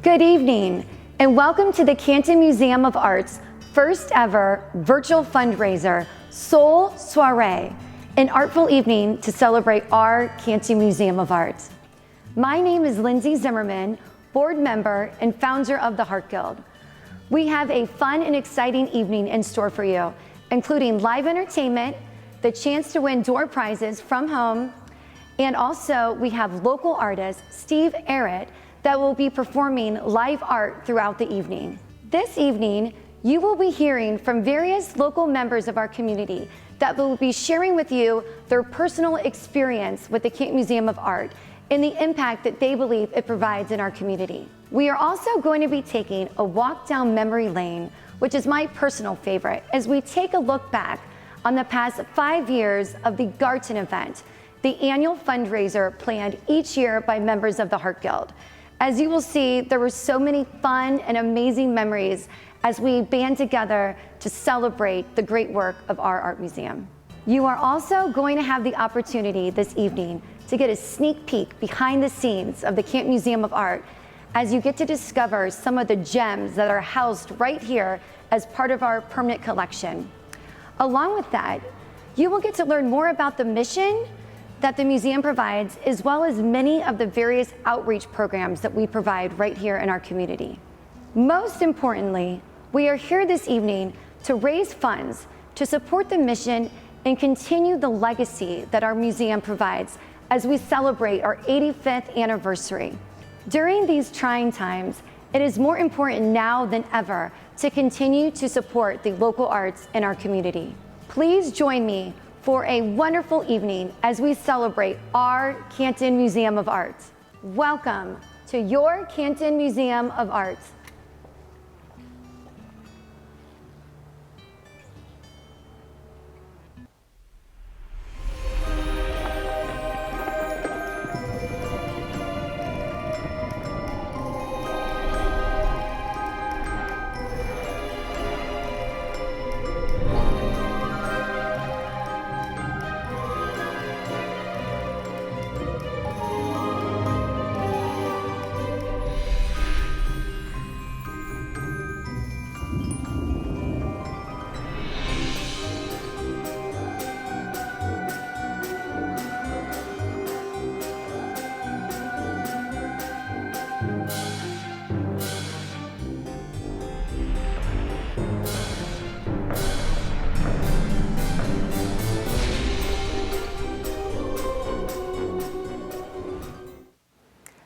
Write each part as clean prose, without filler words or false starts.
Good evening, and welcome to the Canton Museum of Art's first ever virtual fundraiser, Soiree, an artful evening to celebrate our Canton Museum of Art. My name is Lindsay Zimmerman, board member and founder of the Art Guild. We have a fun and exciting evening in store for you, including live entertainment, the chance to win door prizes from home, and also we have local artist Steve Arrett that will be performing live art throughout the evening. This evening, you will be hearing from various local members of our community that will be sharing with you their personal experience with the Canton Museum of Art and the impact that they believe it provides in our community. We are also going to be taking a walk down memory lane, which is my personal favorite, as we take a look back on the past 5 years of the gARTen event, the annual fundraiser planned each year by members of the Art Guild. As you will see, there were so many fun and amazing memories as we band together to celebrate the great work of our art museum. You are also going to have the opportunity this evening to get a sneak peek behind the scenes of the Canton Museum of Art as you get to discover some of the gems that are housed right here as part of our permanent collection. Along with that, you will get to learn more about the mission that the museum provides, as well as many of the various outreach programs that we provide right here in our community. Most importantly, we are here this evening to raise funds to support the mission and continue the legacy that our museum provides as we celebrate our 85th anniversary. During these trying times, it is more important now than ever to continue to support the local arts in our community. Please join me for a wonderful evening as we celebrate our Canton Museum of Art. Welcome to your Canton Museum of Art.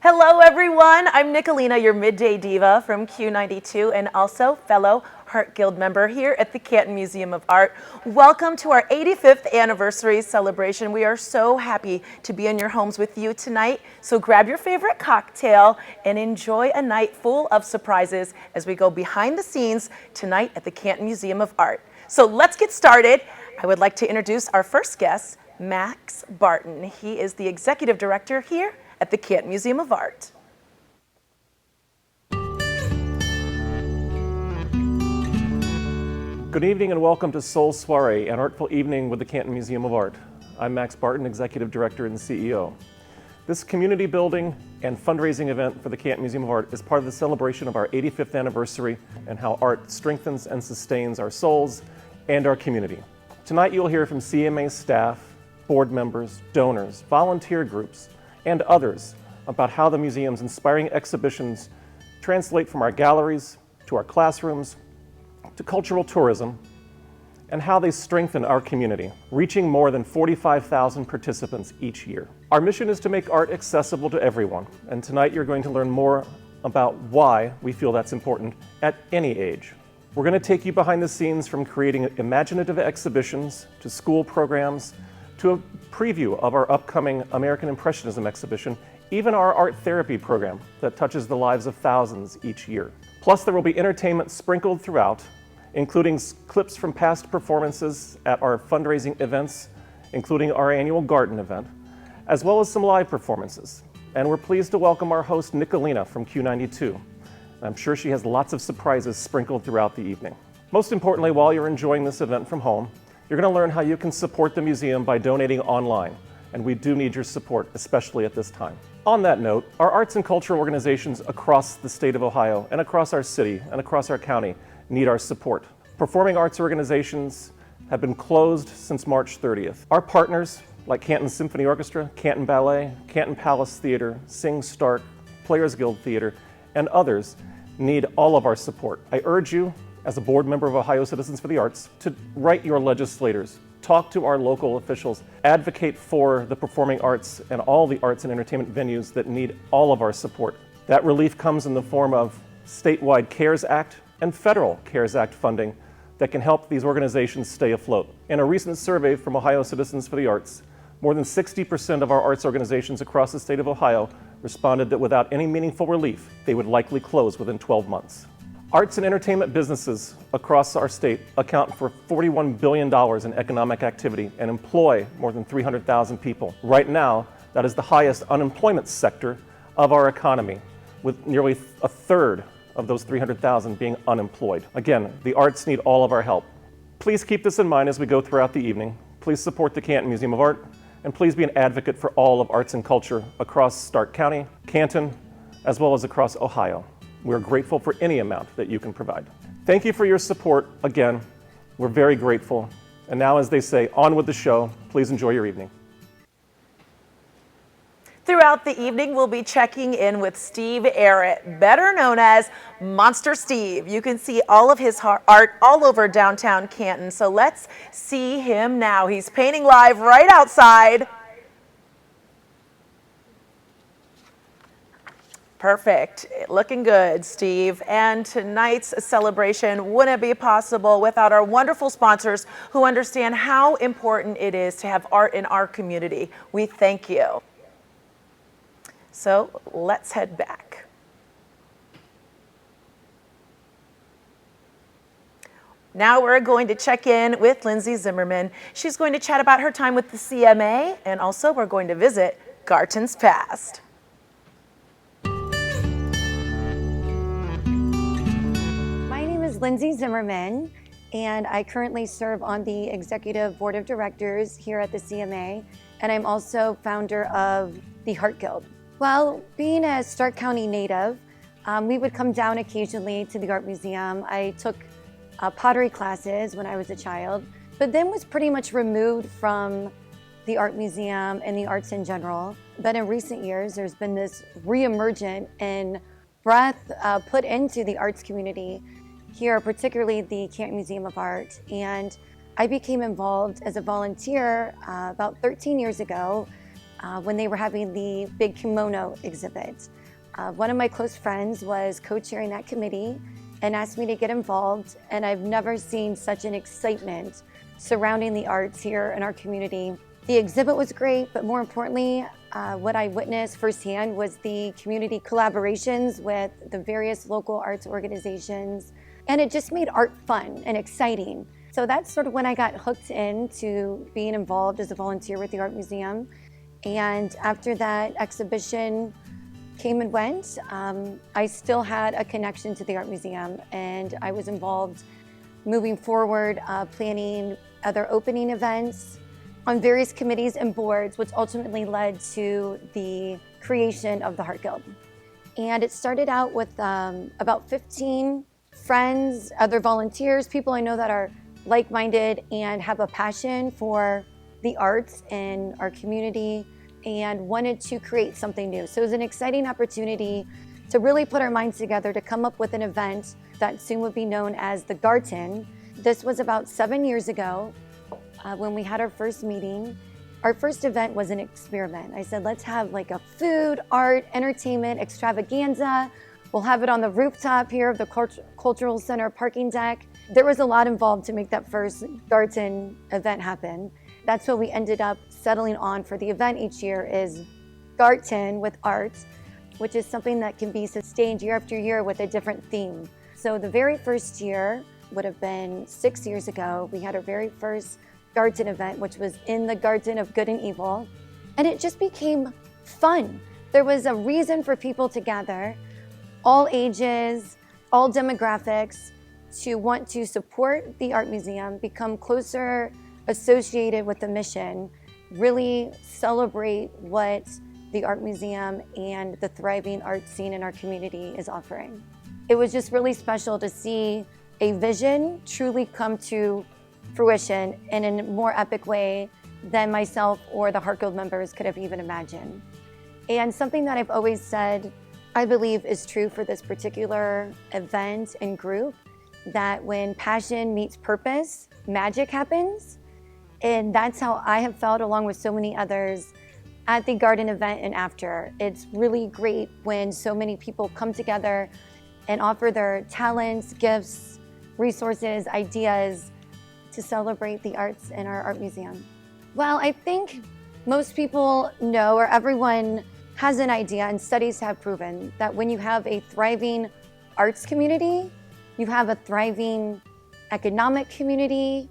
Hello everyone, I'm Nicolina, your midday diva from Q92 and also fellow Art Guild member here at the Canton Museum of Art. Welcome to our 85th anniversary celebration. We are so happy to be in your homes with you tonight. So grab your favorite cocktail and enjoy a night full of surprises as we go behind the scenes tonight at the Canton Museum of Art. So let's get started. I would like to introduce our first guest, Max Barton. He is the executive director here at the Canton Museum of Art. Good evening and welcome to Soiree, an artful evening with the Canton Museum of Art. I'm Max Barton, Executive Director and CEO. This community building and fundraising event for the Canton Museum of Art is part of the celebration of our 85th anniversary and how art strengthens and sustains our souls and our community. Tonight you'll hear from CMA staff, board members, donors, volunteer groups, and others about how the museum's inspiring exhibitions translate from our galleries to our classrooms to cultural tourism, and how they strengthen our community, reaching more than 45,000 participants each year. Our mission is to make art accessible to everyone, and tonight you're going to learn more about why we feel that's important at any age. We're going to take you behind the scenes from creating imaginative exhibitions to school programs to a preview of our upcoming American Impressionism exhibition, even our art therapy program that touches the lives of thousands each year. Plus, there will be entertainment sprinkled throughout, including clips from past performances at our fundraising events, including our annual gARTen event, as well as some live performances. And we're pleased to welcome our host, Nicolina from Q92. I'm sure she has lots of surprises sprinkled throughout the evening. Most importantly, while you're enjoying this event from home, you're going to learn how you can support the museum by donating online. and we do need your support, especially at this time. On that note, our arts and culture organizations across the state of Ohio and across our city and across our county need our support. Performing arts organizations have been closed since March 30th. Our partners, like Canton Symphony Orchestra, Canton Ballet, Canton Palace Theater, Sing Stark, Players Guild Theater, and others need all of our support. I urge you, as a board member of Ohio Citizens for the Arts, to write your legislators, talk to our local officials, advocate for the performing arts and all the arts and entertainment venues that need all of our support. That relief comes in the form of statewide CARES Act and federal CARES Act funding that can help these organizations stay afloat. In a recent survey from Ohio Citizens for the Arts, more than 60% of our arts organizations across the state of Ohio responded that without any meaningful relief, they would likely close within 12 months. Arts and entertainment businesses across our state account for $41 billion in economic activity and employ more than 300,000 people. Right now, that is the highest unemployment sector of our economy, with nearly a third of those 300,000 being unemployed. Again, the arts need all of our help. Please keep this in mind as we go throughout the evening. Please support the Canton Museum of Art, and please be an advocate for all of arts and culture across Stark County, Canton, as well as across Ohio. We're grateful for any amount that you can provide. Thank you for your support. Again, we're very grateful. And now, as they say, on with the show. Please enjoy your evening. Throughout the evening, we'll be checking in with Steve Arrett, better known as Monster Steve. You can see all of his art all over downtown Canton. So let's see him now. He's painting live right outside. Perfect. Looking good, Steve. And tonight's celebration wouldn't be possible without our wonderful sponsors who understand how important it is to have art in our community. We thank you. So let's head back. Now we're going to check in with Lindsay Zimmerman. She's going to chat about her time with the CMA, and also we're going to visit gARTen's past. Lindsay Zimmerman, and I currently serve on the Executive Board of Directors here at the CMA, and I'm also founder of the Art Guild. Well, being a Stark County native, we would come down occasionally to the Art Museum. I took pottery classes when I was a child, but then was pretty much removed from the Art Museum and the arts in general. But in recent years, there's been this reemergent and breath put into the arts community here, particularly the Canton Museum of Art. And I became involved as a volunteer about 13 years ago when they were having the big kimono exhibit. One of my close friends was co-chairing that committee and asked me to get involved, and I've never seen such an excitement surrounding the arts here in our community. The exhibit was great, but more importantly, what I witnessed firsthand was the community collaborations with the various local arts organizations. And it just made art fun and exciting. So that's sort of when I got hooked into being involved as a volunteer with the Art Museum. And after that exhibition came and went, I still had a connection to the Art Museum, and I was involved moving forward, planning other opening events on various committees and boards, which ultimately led to the creation of the Art Guild. And it started out with about 15 friends, other volunteers, people I know that are like-minded and have a passion for the arts in our community and wanted to create something new. So it was an exciting opportunity to really put our minds together to come up with an event that soon would be known as the gARTen. This was about 7 years ago when we had our first meeting. Our first event was an experiment. I said, let's have like a food, art, entertainment extravaganza. We'll have it on the rooftop here of the Cultural Center parking deck. There was a lot involved to make that first gARTen event happen. That's what we ended up settling on for the event each year is gARTen with art, which is something that can be sustained year after year with a different theme. So the very first year would have been 6 years ago. We had our very first gARTen event, which was in the Garden of Good and Evil. And it just became fun. There was a reason for people to gather, all ages, all demographics, to want to support the Art Museum, become closer associated with the mission really celebrate what the Art Museum and the thriving art scene in our community is offering. It was just really special to see a vision truly come to fruition in a more epic way than myself or the Heart Guild members could have even imagined. And something that I've always said, I believe is true for this particular event and group, that when passion meets purpose, magic happens. And that's how I have felt, along with so many others, at the gARTen event and after. It's really great when so many people come together and offer their talents, gifts, resources, ideas to celebrate the arts in our art museum. Well, I think most people know, or everyone has an idea, and studies have proven that when you have a thriving arts community, you have a thriving economic community.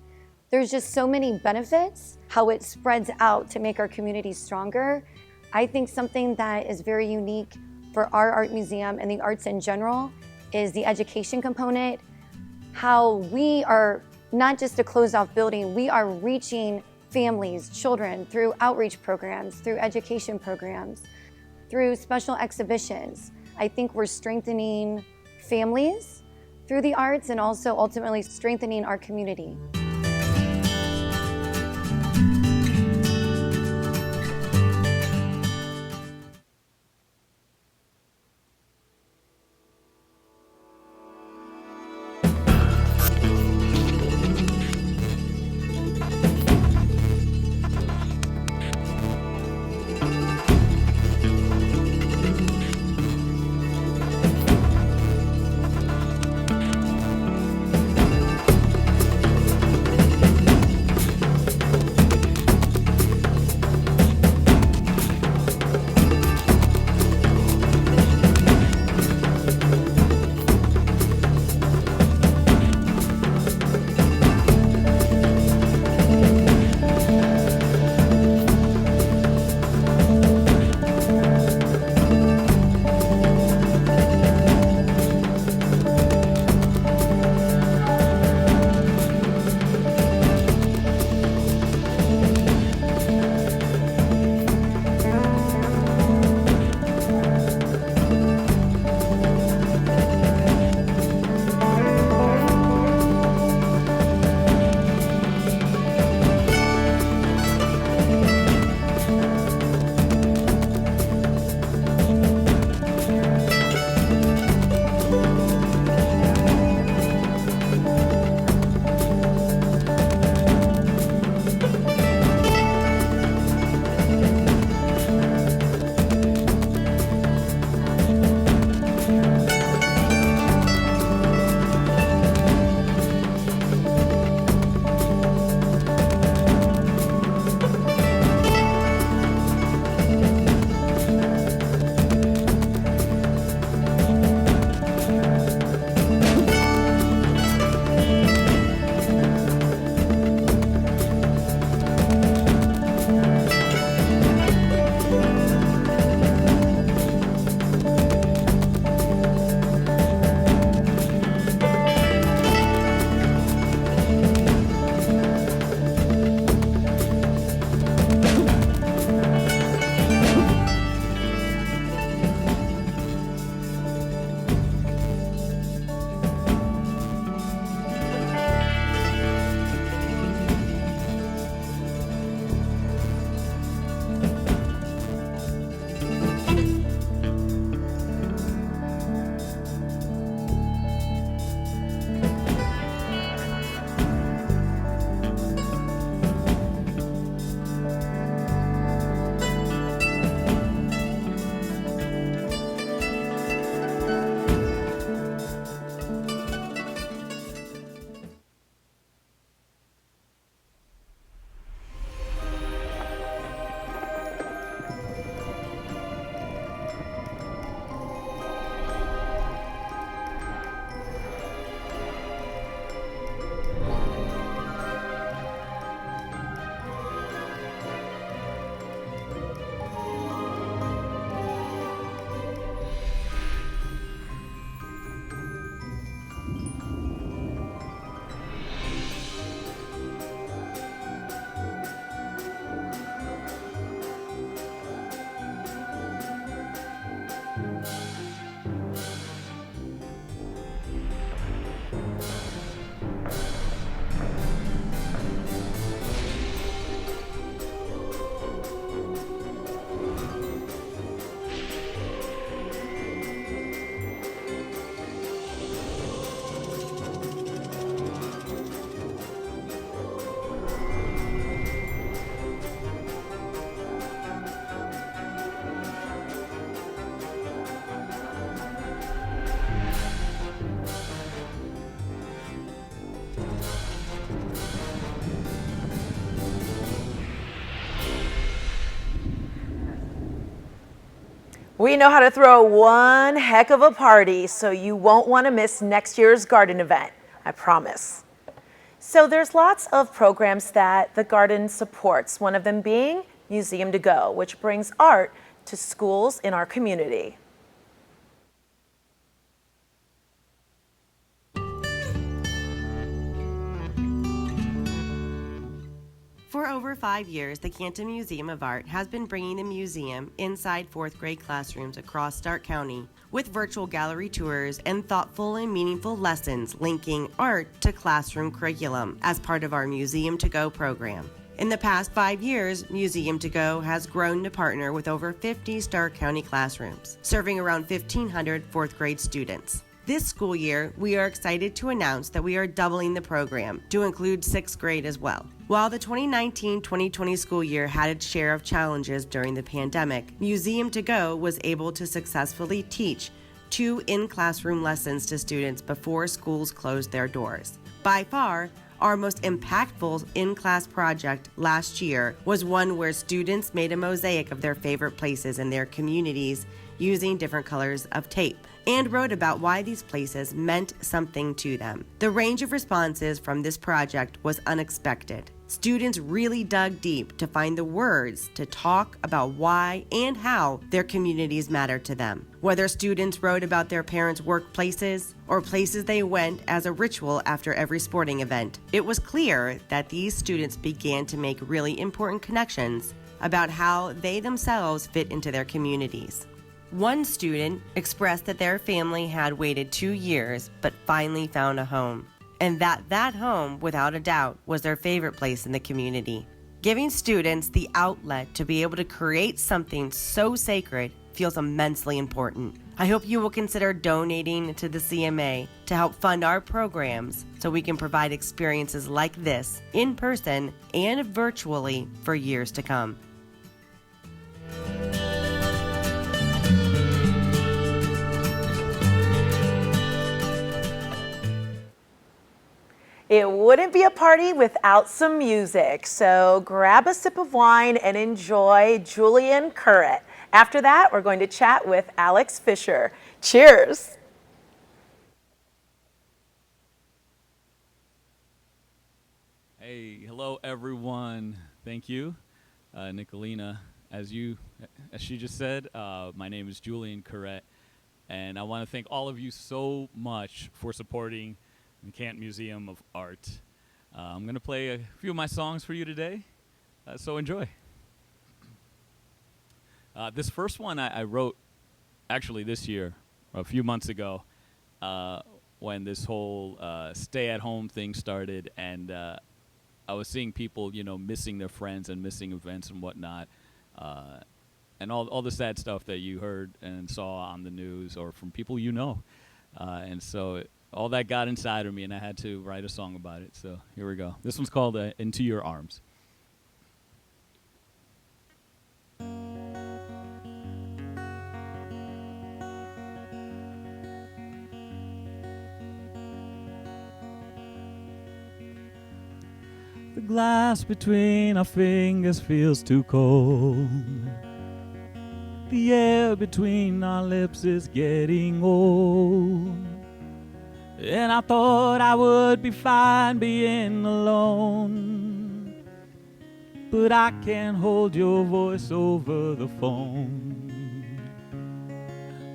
There's just so many benefits, how it spreads out to make our community stronger. I think something that is very unique for our art museum and the arts in general is the education component, how we are not just a closed-off building, we are reaching families, children through outreach programs, through education programs, through special exhibitions. I think we're strengthening families through the arts and also ultimately strengthening our community. We know how to throw one heck of a party, so you won't want to miss next year's gARTen event, I promise. So there's lots of programs that the gARTen supports, one of them being Museum to Go, which brings art to schools in our community. For over 5 years, the Canton Museum of Art has been bringing the museum inside 4th grade classrooms across Stark County with virtual gallery tours and thoughtful and meaningful lessons linking art to classroom curriculum as part of our Museum to Go program. In the past 5 years, Museum to Go has grown to partner with over 50 Stark County classrooms, serving around 1,500 4th grade students. This school year, we are excited to announce that we are doubling the program to include 6th grade as well. While the 2019-2020 school year had its share of challenges during the pandemic, Museum to Go was able to successfully teach 2 in-classroom lessons to students before schools closed their doors. By far, our most impactful in-class project last year was one where students made a mosaic of their favorite places in their communities using different colors of tape, and wrote about why these places meant something to them. The range of responses from this project was unexpected. Students really dug deep to find the words to talk about why and how their communities matter to them. Whether students wrote about their parents' workplaces or places they went as a ritual after every sporting event, it was clear that these students began to make really important connections about how they themselves fit into their communities. One student expressed that their family had waited 2 years but finally found a home, and that home, without a doubt, was their favorite place in the community. Giving students the outlet to be able to create something so sacred feels immensely important. I hope you will consider donating to the CMA to help fund our programs so we can provide experiences like this in person and virtually for years to come. It wouldn't be a party without some music, so grab a sip of wine and enjoy Julian Currett. After that, we're going to chat with Alex Fisher. Cheers! Hey, hello everyone. Thank you, Nicolina. As she just said, my name is Julian Currett, and I want to thank all of you so much for supporting the Canton Museum of Art. I'm going to play a few of my songs for you today, so enjoy. This first one I wrote actually this year, a few months ago, when this whole stay-at-home thing started, and I was seeing people, missing their friends and missing events and whatnot, and all the sad stuff that you heard and saw on the news or from people and so all that got inside of me, and I had to write a song about it. So here we go. This one's called Into Your Arms. The glass between our fingers feels too cold. The air between our lips is getting old. And I thought I would be fine being alone, but I can't hold your voice over the phone.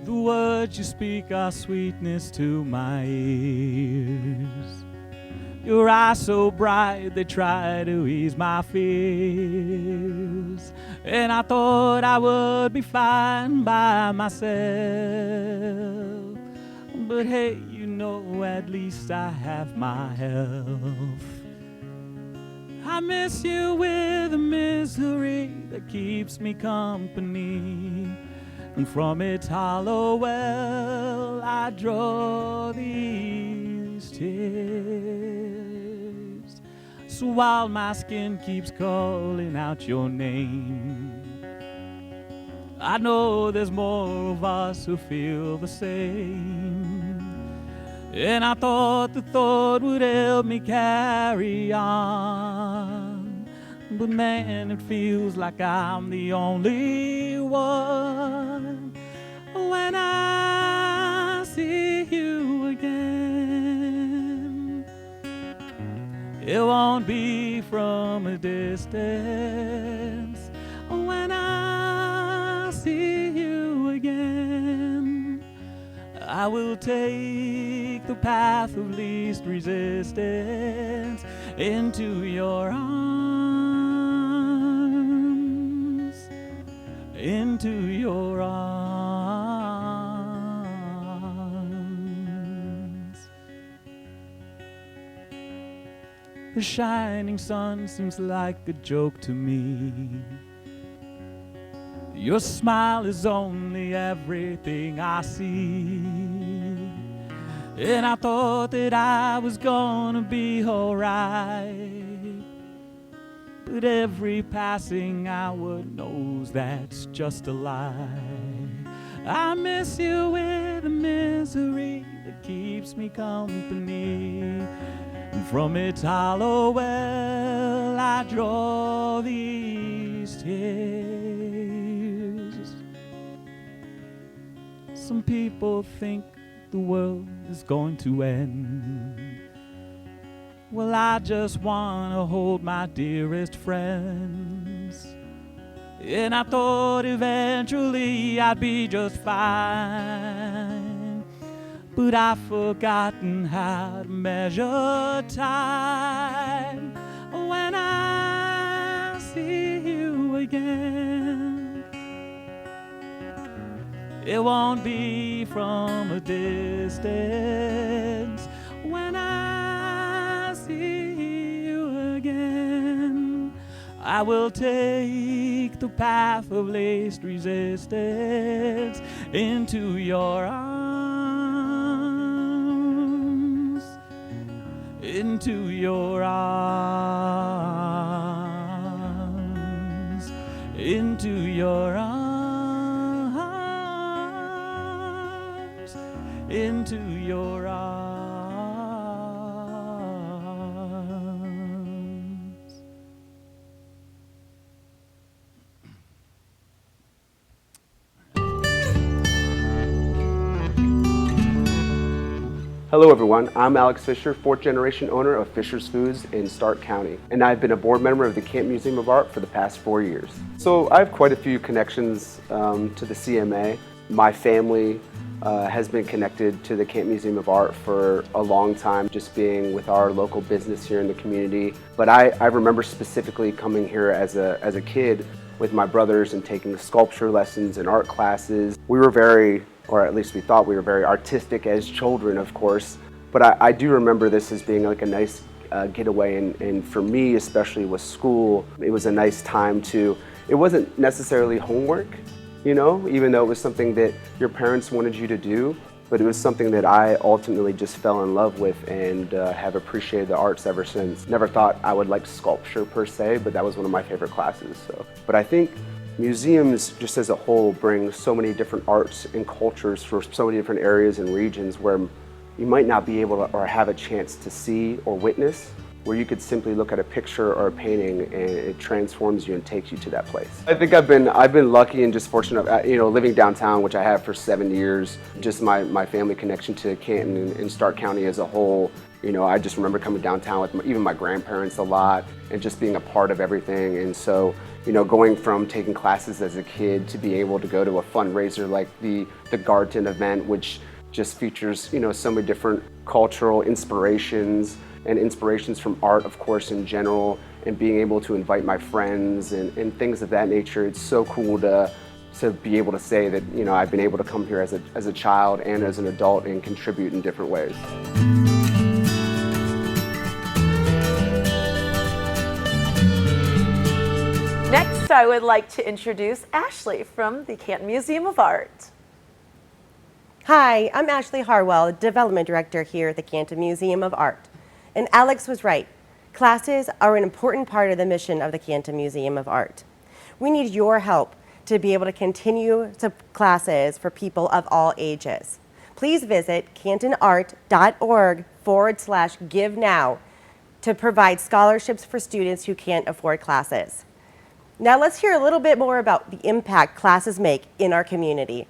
The words you speak are sweetness to my ears. Your eyes so bright, they try to ease my fears. And I thought I would be fine by myself, but hey, at least I have my health. I miss you with a misery that keeps me company, and from its hollow well I draw these tears. So while my skin keeps calling out your name, I know there's more of us who feel the same. And I thought the thought would help me carry on, but man, it feels like I'm the only one. won't be from a distance. When I see you again, I will take the path of least resistance into your arms, into your arms. The shining sun seems like a joke to me. Your smile is only everything I see. And I thought that I was gonna be alright, but every passing hour knows that's just a lie. I miss you with a misery that keeps me company, and from its hollow well I draw these tears. Some people think the world is going to end. Well, I just want to hold my dearest friends. And I thought eventually I'd be just fine, but I've forgotten how to measure time. When I see you again, it won't be from a distance. When I see you again, I will take the path of least resistance into your arms, into your arms, into your arms, into your arms. Hello everyone, I'm Alex Fisher, 4th generation owner of Fisher's Foods in Stark County, and I've been a board member of the Canton Museum of Art for the past 4 years. So I have quite a few connections to the CMA. My family has been connected to the Canton Museum of Art for a long time, just being with our local business here in the community. But I remember specifically coming here as a kid with my brothers and taking sculpture lessons and art classes. We were very, or at least we thought we were very artistic as children, of course. But I do remember this as being like a nice getaway, and for me, especially with school, it was a nice time to, it wasn't necessarily homework, you know, even though it was something that your parents wanted you to do, but it was something that I ultimately just fell in love with and have appreciated the arts ever since. Never thought I would like sculpture per se, but that was one of my favorite classes. So, but I think museums just as a whole bring so many different arts and cultures for so many different areas and regions where you might not be able to or have a chance to see or witness, where you could simply look at a picture or a painting and it transforms you and takes you to that place. I think I've been lucky and just fortunate, you know, living downtown, which I have for 7 years, just my family connection to Canton and Stark County as a whole. You know, I just remember coming downtown with even my grandparents a lot and just being a part of everything. And so, you know, going from taking classes as a kid to be able to go to a fundraiser like the gARTen event, which just features, you know, so many different cultural inspirations and inspirations from art, of course, in general, and being able to invite my friends and things of that nature. It's so cool to be able to say that, you know, I've been able to come here as a child and as an adult and contribute in different ways. Next, I would like to introduce Ashley from the Canton Museum of Art. Hi, I'm Ashley Harwell, Development Director here at the Canton Museum of Art. And Alex was right. Classes are an important part of the mission of the Canton Museum of Art. We need your help to be able to continue classes for people of all ages. Please visit cantonart.org/give now to provide scholarships for students who can't afford classes. Now let's hear a little bit more about the impact classes make in our community.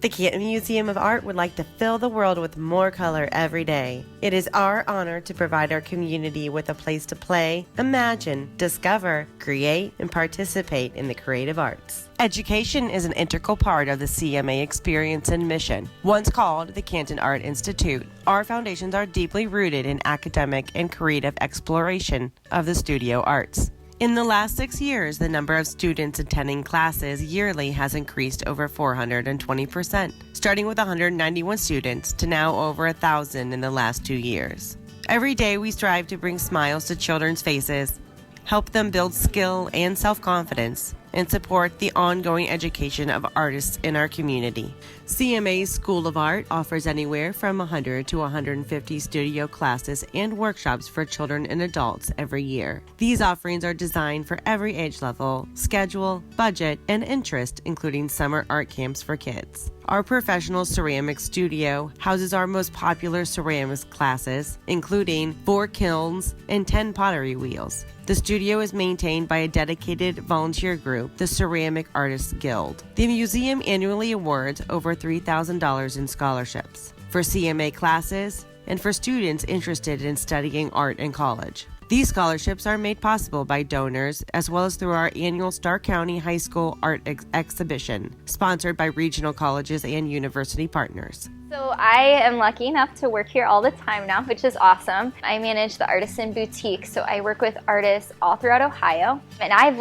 The Canton Museum of Art would like to fill the world with more color every day. It is our honor to provide our community with a place to play, imagine, discover, create, and participate in the creative arts. Education is an integral part of the CMA experience and mission. Once called the Canton Art Institute, our foundations are deeply rooted in academic and creative exploration of the studio arts. In the last 6 years, the number of students attending classes yearly has increased over 420%, starting with 191 students to now over 1,000 in the last 2 years. Every day we strive to bring smiles to children's faces, help them build skill and self-confidence, and support the ongoing education of artists in our community. CMA's School of Art offers anywhere from 100 to 150 studio classes and workshops for children and adults every year. These offerings are designed for every age level, schedule, budget, and interest, including summer art camps for kids. Our professional ceramics studio houses our most popular ceramics classes, including 4 kilns and 10 pottery wheels. The studio is maintained by a dedicated volunteer group, the Ceramic Artists Guild. The museum annually awards over $3,000 in scholarships for CMA classes and for students interested in studying art in college. These scholarships are made possible by donors as well as through our annual Stark County High School Art Exhibition, sponsored by regional colleges and university partners. So I am lucky enough to work here all the time now, which is awesome. I manage the Artisan Boutique, so I work with artists all throughout Ohio. And I've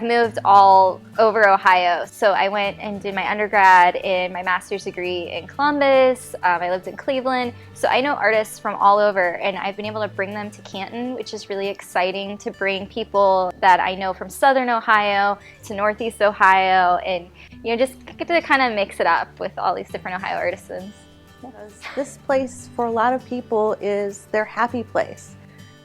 moved all over Ohio. So I went and did my undergrad and my master's degree in Columbus. I lived in Cleveland. So I know artists from all over, and I've been able to bring them to Canton, which is really exciting to bring people that I know from Southern Ohio to Northeast Ohio, and just get to kind of mix it up with all these different Ohio artisans. This place for a lot of people is their happy place.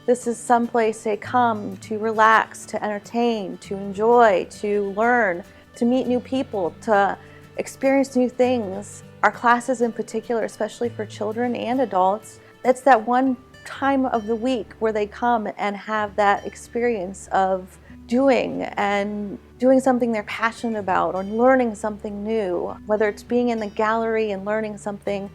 This is some place they come to relax, to entertain, to enjoy, to learn, to meet new people, to experience new things. Our classes in particular, especially for children and adults, it's that one time of the week where they come and have that experience of doing something they're passionate about or learning something new, whether it's being in the gallery and learning something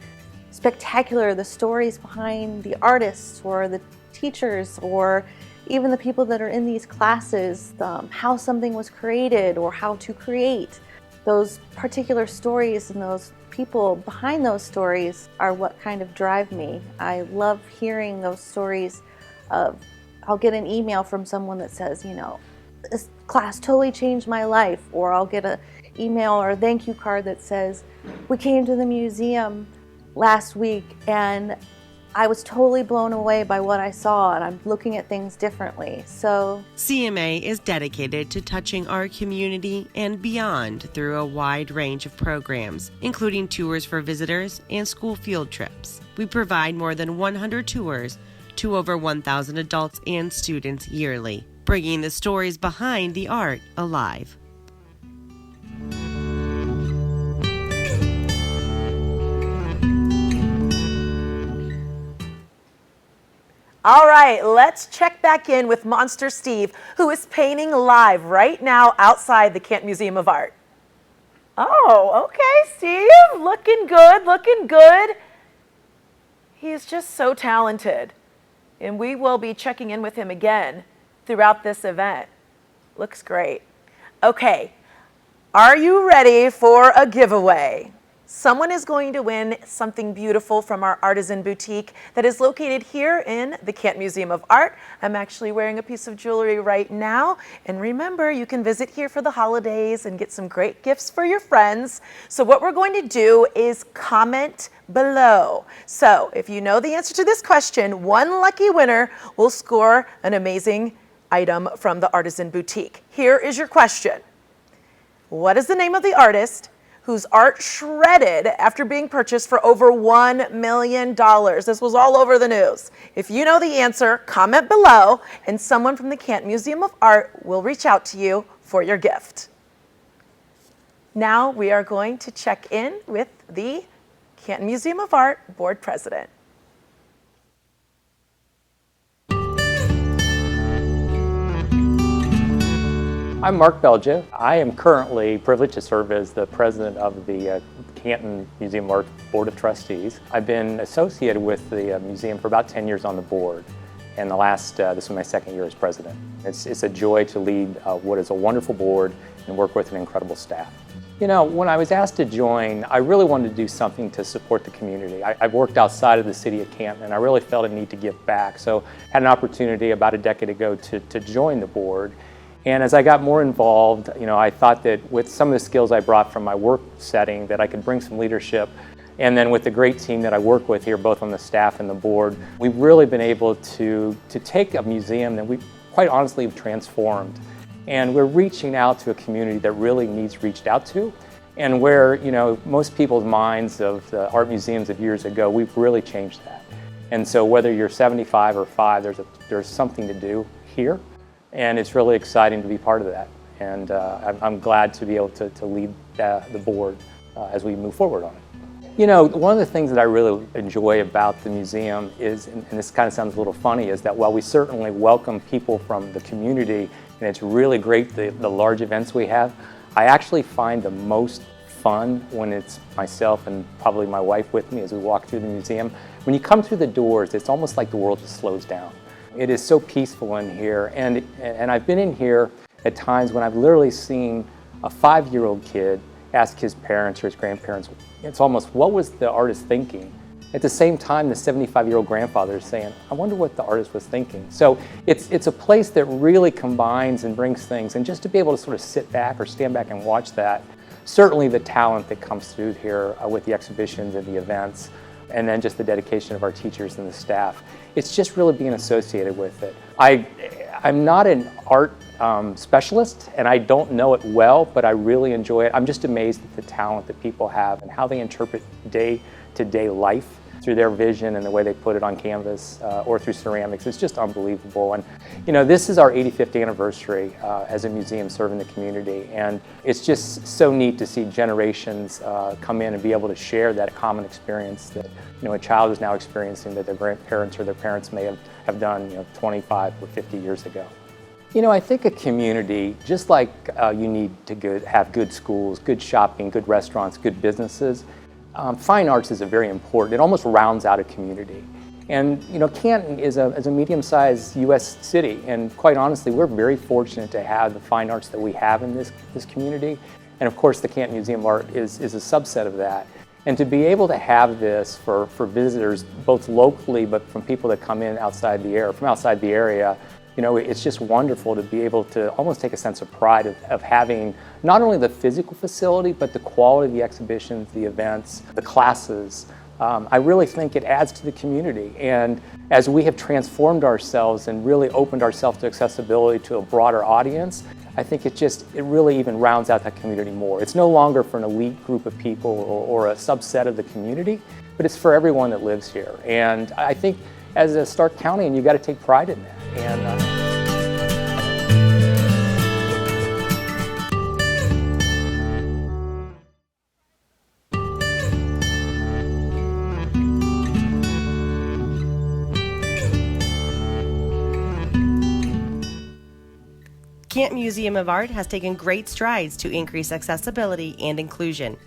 spectacular, the stories behind the artists or the teachers or even the people that are in these classes, how something was created or how to create. Those particular stories and those people behind those stories are what kind of drive me. I love hearing those stories of, I'll get an email from someone that says, this class totally changed my life, or I'll get an email or a thank you card that says, we came to the museum last week and I was totally blown away by what I saw, and I'm looking at things differently. So CMA is dedicated to touching our community and beyond through a wide range of programs, including tours for visitors and school field trips. We provide more than 100 tours to over 1,000 adults and students yearly, bringing the stories behind the art alive. All right, let's check back in with Monster Steve, who is painting live right now outside the Canton Museum of Art. Oh, okay, Steve, looking good, looking good. He is just so talented, and we will be checking in with him again throughout this event. Looks great. Okay, are you ready for a giveaway? Someone is going to win something beautiful from our Artisan Boutique that is located here in the Canton Museum of Art. I'm actually wearing a piece of jewelry right now. And remember, you can visit here for the holidays and get some great gifts for your friends. So what we're going to do is comment below. So if you know the answer to this question, one lucky winner will score an amazing item from the Artisan Boutique. Here is your question. What is the name of the artist whose art shredded after being purchased for over $1 million? This was all over the news. If you know the answer, comment below, and someone from the Canton Museum of Art will reach out to you for your gift. Now we are going to check in with the Canton Museum of Art Board President. I'm Mark Belgia. I am currently privileged to serve as the president of the Canton Museum of Art Board of Trustees. I've been associated with the museum for about 10 years on the board, and this was my second year as president. It's a joy to lead what is a wonderful board and work with an incredible staff. You know, when I was asked to join, I really wanted to do something to support the community. I've worked outside of the city of Canton, and I really felt a need to give back. So I had an opportunity about a decade ago to join the board. And as I got more involved, you know, I thought that with some of the skills I brought from my work setting that I could bring some leadership. And then with the great team that I work with here, both on the staff and the board, we've really been able to take a museum that we quite honestly have transformed. And we're reaching out to a community that really needs reached out to, and where, you know, most people's minds of the art museums of years ago, we've really changed that. And so whether you're 75 or 5, there's something to do here, and it's really exciting to be part of that. And I'm glad to be able to lead the board as we move forward on it. You know, one of the things that I really enjoy about the museum is, and this kind of sounds a little funny, is that while we certainly welcome people from the community, and it's really great the large events we have, I actually find the most fun when it's myself and probably my wife with me as we walk through the museum. When you come through the doors, it's almost like the world just slows down. It is so peaceful in here, and I've been in here at times when I've literally seen a 5-year-old kid ask his parents or his grandparents, it's almost, what was the artist thinking? At the same time, the 75-year-old grandfather is saying, I wonder what the artist was thinking. So it's a place that really combines and brings things, and just to be able to sort of sit back or stand back and watch that, certainly the talent that comes through here with the exhibitions and the events, and then just the dedication of our teachers and the staff. It's just really being associated with it. I'm not an art specialist, and I don't know it well, but I really enjoy it. I'm just amazed at the talent that people have and how they interpret day-to-day life through their vision and the way they put it on canvas or through ceramics. It's just unbelievable. And you know, this is our 85th anniversary as a museum serving the community, and it's just so neat to see generations come in and be able to share that common experience that, you know, a child is now experiencing that their grandparents or their parents may have done, you know, 25 or 50 years ago. You know, I think a community, just like you need to have good schools, good shopping, good restaurants, good businesses, fine arts is very important. It almost rounds out a community. And you know, Canton is a medium-sized U.S. city, and quite honestly, we're very fortunate to have the fine arts that we have in this community. And of course, the Canton Museum of Art is a subset of that. And to be able to have this for visitors, both locally, but from people that come in from outside the area, you know, it's just wonderful to be able to almost take a sense of pride of having not only the physical facility, but the quality of the exhibitions, the events, the classes. I really think it adds to the community. And as we have transformed ourselves and really opened ourselves to accessibility to a broader audience, I think it really even rounds out that community more. It's no longer for an elite group of people or a subset of the community, but it's for everyone that lives here. And I think as a Stark County, and you've got to take pride in that. Canton Museum of Art has taken great strides to increase accessibility and inclusion,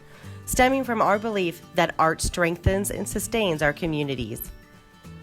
stemming from our belief that art strengthens and sustains our communities.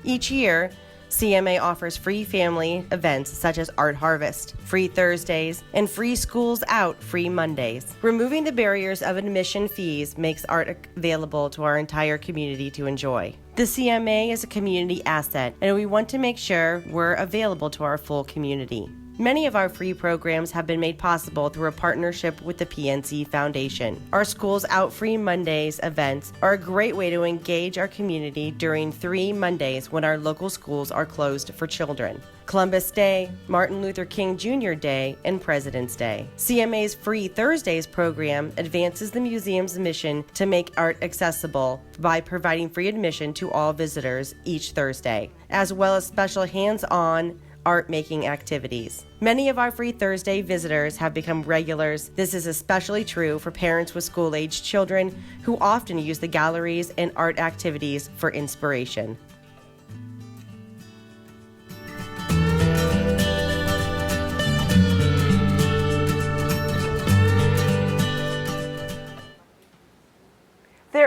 Each year, CMA offers free family events such as Art Harvest, Free Thursdays, and Free Schools Out Free Mondays. Removing the barriers of admission fees makes art available to our entire community to enjoy. The CMA is a community asset, and we want to make sure we're available to our full community. Many of our free programs have been made possible through a partnership with the PNC Foundation. Our Schools Out Free Mondays events are a great way to engage our community during 3 Mondays when our local schools are closed for children: Columbus Day, Martin Luther King Jr. Day, and President's Day. CMA's Free Thursdays program advances the museum's mission to make art accessible by providing free admission to all visitors each Thursday, as well as special hands-on art-making activities. Many of our Free Thursday visitors have become regulars. This is especially true for parents with school-aged children who often use the galleries and art activities for inspiration.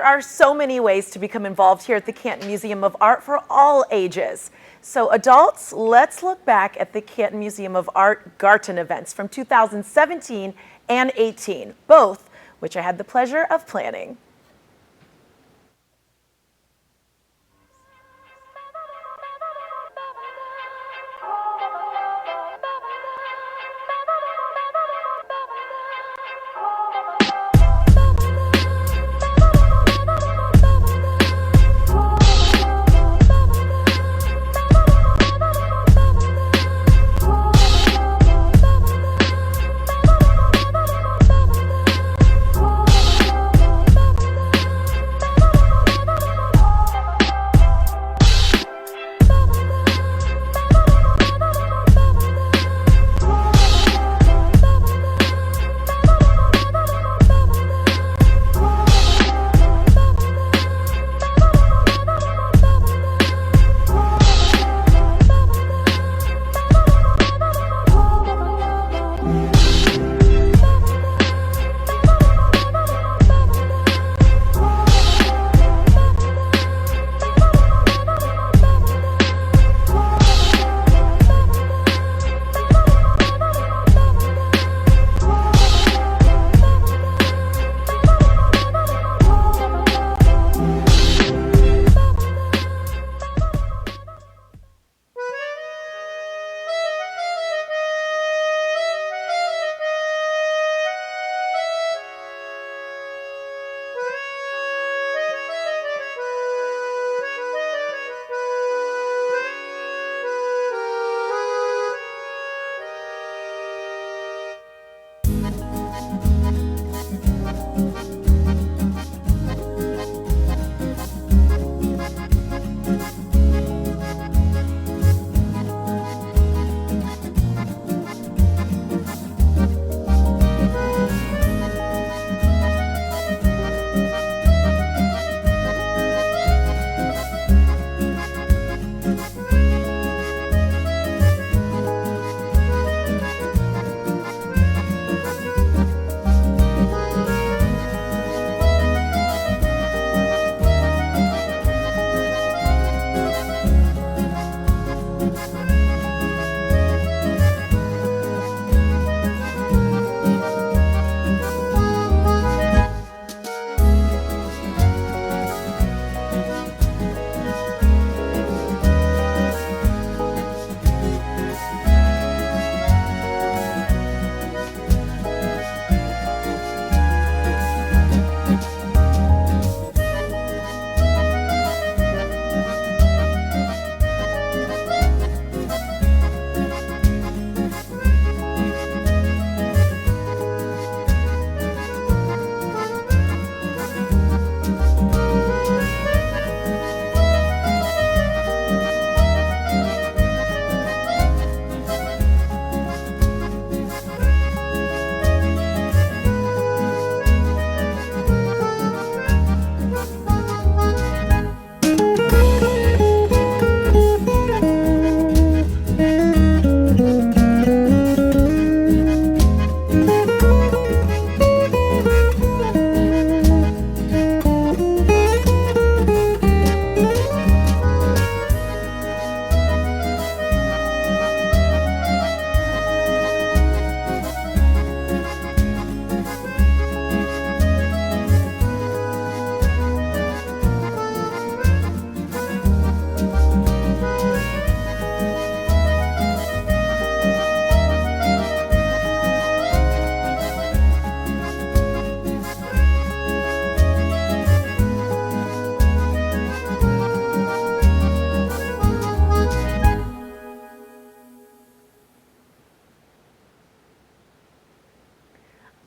are so many ways to become involved here at the Canton Museum of Art for all ages. So adults, let's look back at the Canton Museum of Art gARTen events from 2017 and 18, both which I had the pleasure of planning.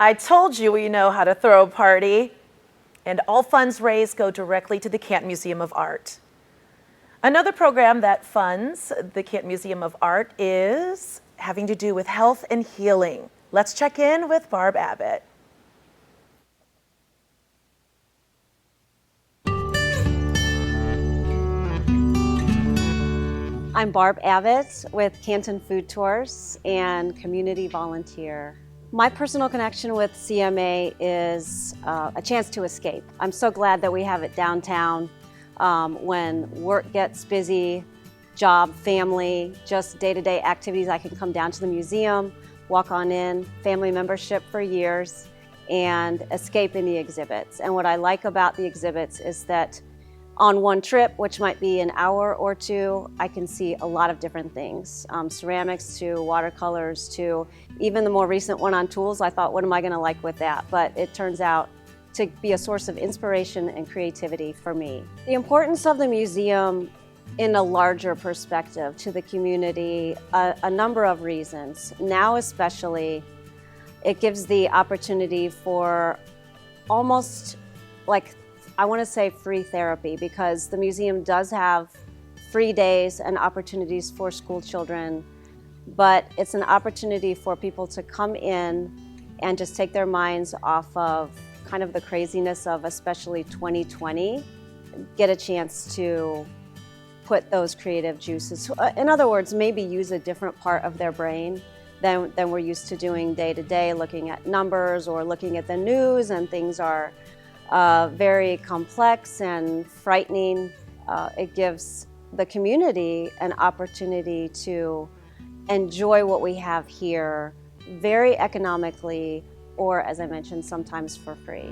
I told you we know how to throw a party, and all funds raised go directly to the Canton Museum of Art. Another program that funds the Canton Museum of Art is having to do with health and healing. Let's check in with Barb Abbott. I'm Barb Abbott with Canton Food Tours and community volunteer My personal connection with CMA is a chance to escape. I'm so glad that we have it downtown. When work gets busy, job, family, just day-to-day activities, I can come down to the museum, walk on in, family membership for years, and escape in the exhibits. And what I like about the exhibits is that on one trip, which might be an hour or two, I can see a lot of different things. Ceramics to watercolors to even the more recent one on tools. I thought, what am I going to like with that? But it turns out to be a source of inspiration and creativity for me. The importance of the museum in a larger perspective to the community, a number of reasons. Now especially, it gives the opportunity for almost like, I want to say free therapy, because the museum does have free days and opportunities for school children, but it's an opportunity for people to come in and just take their minds off of kind of the craziness of especially 2020, get a chance to put those creative juices. In other words, maybe use a different part of their brain than we're used to doing day to day, looking at numbers or looking at the news, and things are very complex and frightening. It gives the community an opportunity to enjoy what we have here very economically, or as I mentioned, sometimes for free.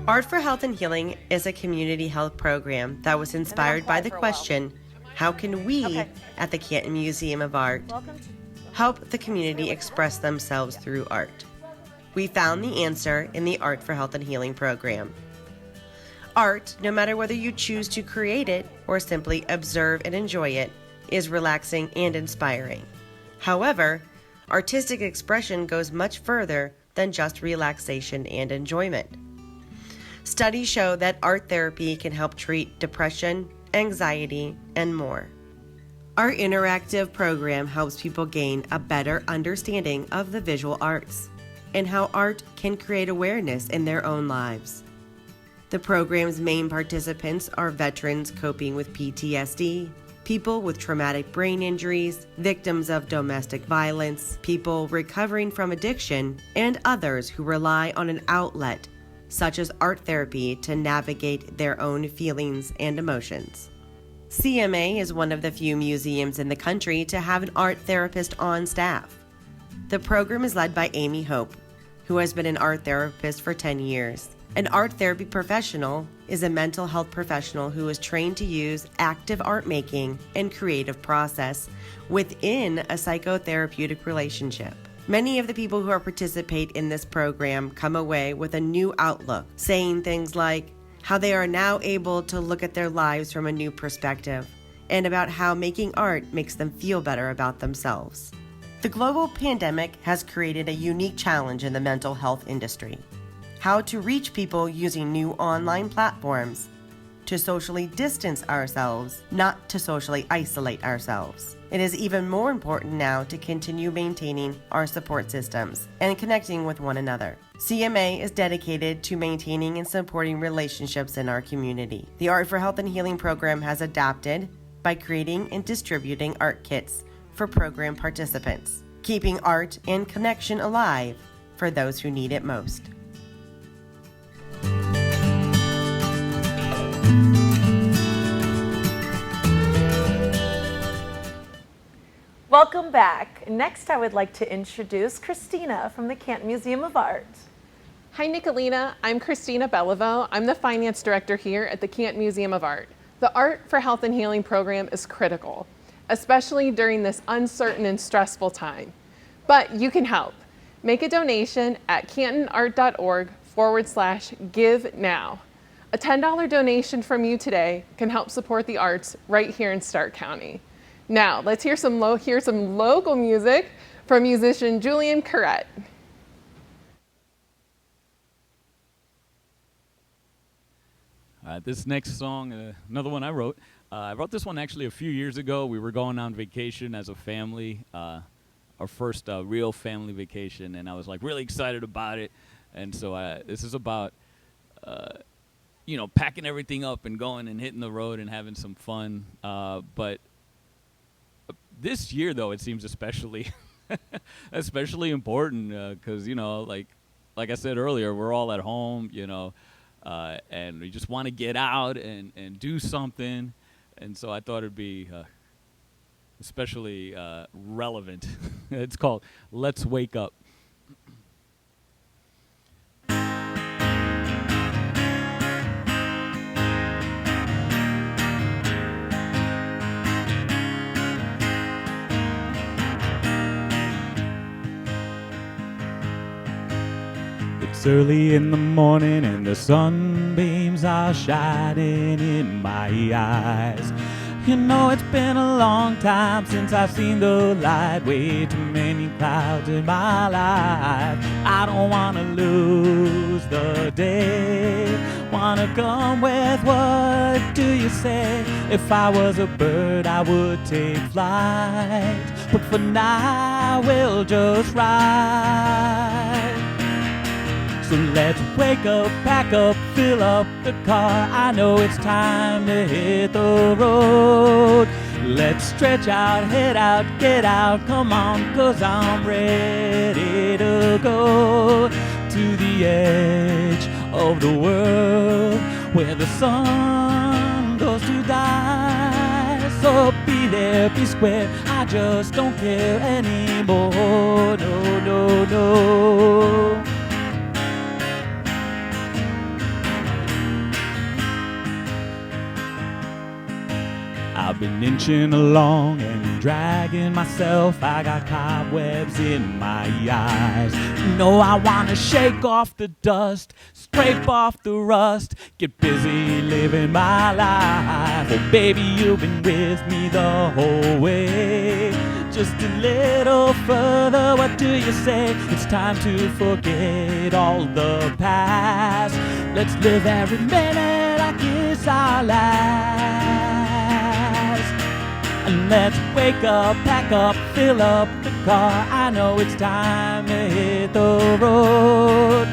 Art for Health and Healing is a community health program that was inspired by the question, how can we at the Canton Museum of Art help the community express themselves through art? We found the answer in the Art for Health and Healing program. Art, no matter whether you choose to create it or simply observe and enjoy it, is relaxing and inspiring. However, artistic expression goes much further than just relaxation and enjoyment. Studies show that art therapy can help treat depression, anxiety, and more. Our interactive program helps people gain a better understanding of the visual arts and how art can create awareness in their own lives. The program's main participants are veterans coping with PTSD, people with traumatic brain injuries, victims of domestic violence, people recovering from addiction, and others who rely on an outlet such as art therapy to navigate their own feelings and emotions. CMA is one of the few museums in the country to have an art therapist on staff. The program is led by Amy Hope, who has been an art therapist for 10 years. An art therapy professional is a mental health professional who is trained to use active art making and creative process within a psychotherapeutic relationship. Many of the people who participate in this program come away with a new outlook, saying things like how they are now able to look at their lives from a new perspective, and about how making art makes them feel better about themselves. The global pandemic has created a unique challenge in the mental health industry. How to reach people using new online platforms, to socially distance ourselves, not to socially isolate ourselves. It is even more important now to continue maintaining our support systems and connecting with one another. CMA is dedicated to maintaining and supporting relationships in our community. The Art for Health and Healing program has adapted by creating and distributing art kits for program participants, keeping art and connection alive for those who need it most. Welcome back. Next, I would like to introduce Christina from the Canton Museum of Art. Hi, Nicolina. I'm Christina Beliveau. I'm the Finance Director here at the Canton Museum of Art. The Art for Health and Healing program is critical, especially during this uncertain and stressful time. But you can help. Make a donation at cantonart.org/give now. A $10 donation from you today can help support the arts right here in Stark County. Now, let's hear some local music from musician Julian Corrett. This next song, another one I wrote. I wrote this one actually a few years ago. We were going on vacation as a family, our first real family vacation, and I was like really excited about it. And so this is about you know, packing everything up and going and hitting the road and having some fun. But this year, though, it seems especially especially important because, you know, like I said earlier, we're all at home, you know, and we just want to get out and do something. And so I thought it'd be especially relevant. It's called Let's Wake Up. It's early in the morning and the sunbeams are shining in my eyes. You know, it's been a long time since I've seen the light. Way too many clouds in my life. I don't wanna lose the day. Wanna come with what do you say? If I was a bird, I would take flight. But for now, we'll just ride. So let's wake up, pack up, fill up the car. I know it's time to hit the road. Let's stretch out, head out, get out, come on, 'cause I'm ready to go to the edge of the world where the sun goes to die. So be there, be square, I just don't care anymore, no, no, no. I've been inching along and dragging myself. I got cobwebs in my eyes. No, I wanna shake off the dust, scrape off the rust, get busy living my life. Oh baby, you've been with me the whole way. Just a little further, what do you say? It's time to forget all the past. Let's live every minute like it's our last. And let's wake up, pack up, fill up the car. I know it's time to hit the road.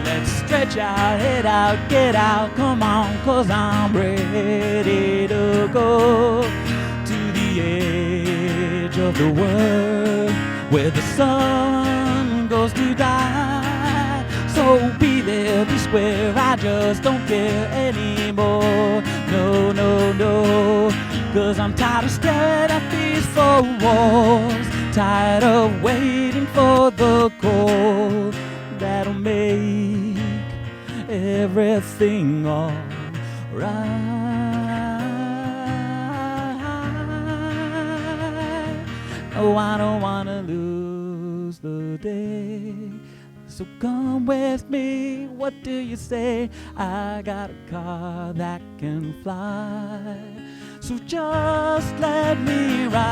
Let's stretch out, head out, get out, come on, 'cause I'm ready to go to the edge of the world where the sun goes to die. So be there, be square, I just don't care anymore, no, no, no. 'Cause I'm tired of staring at these four walls, tired of waiting for the call that'll make everything all right. Oh, I don't wanna lose the day. So come with me, what do you say? I got a car that can fly. So just let me ride.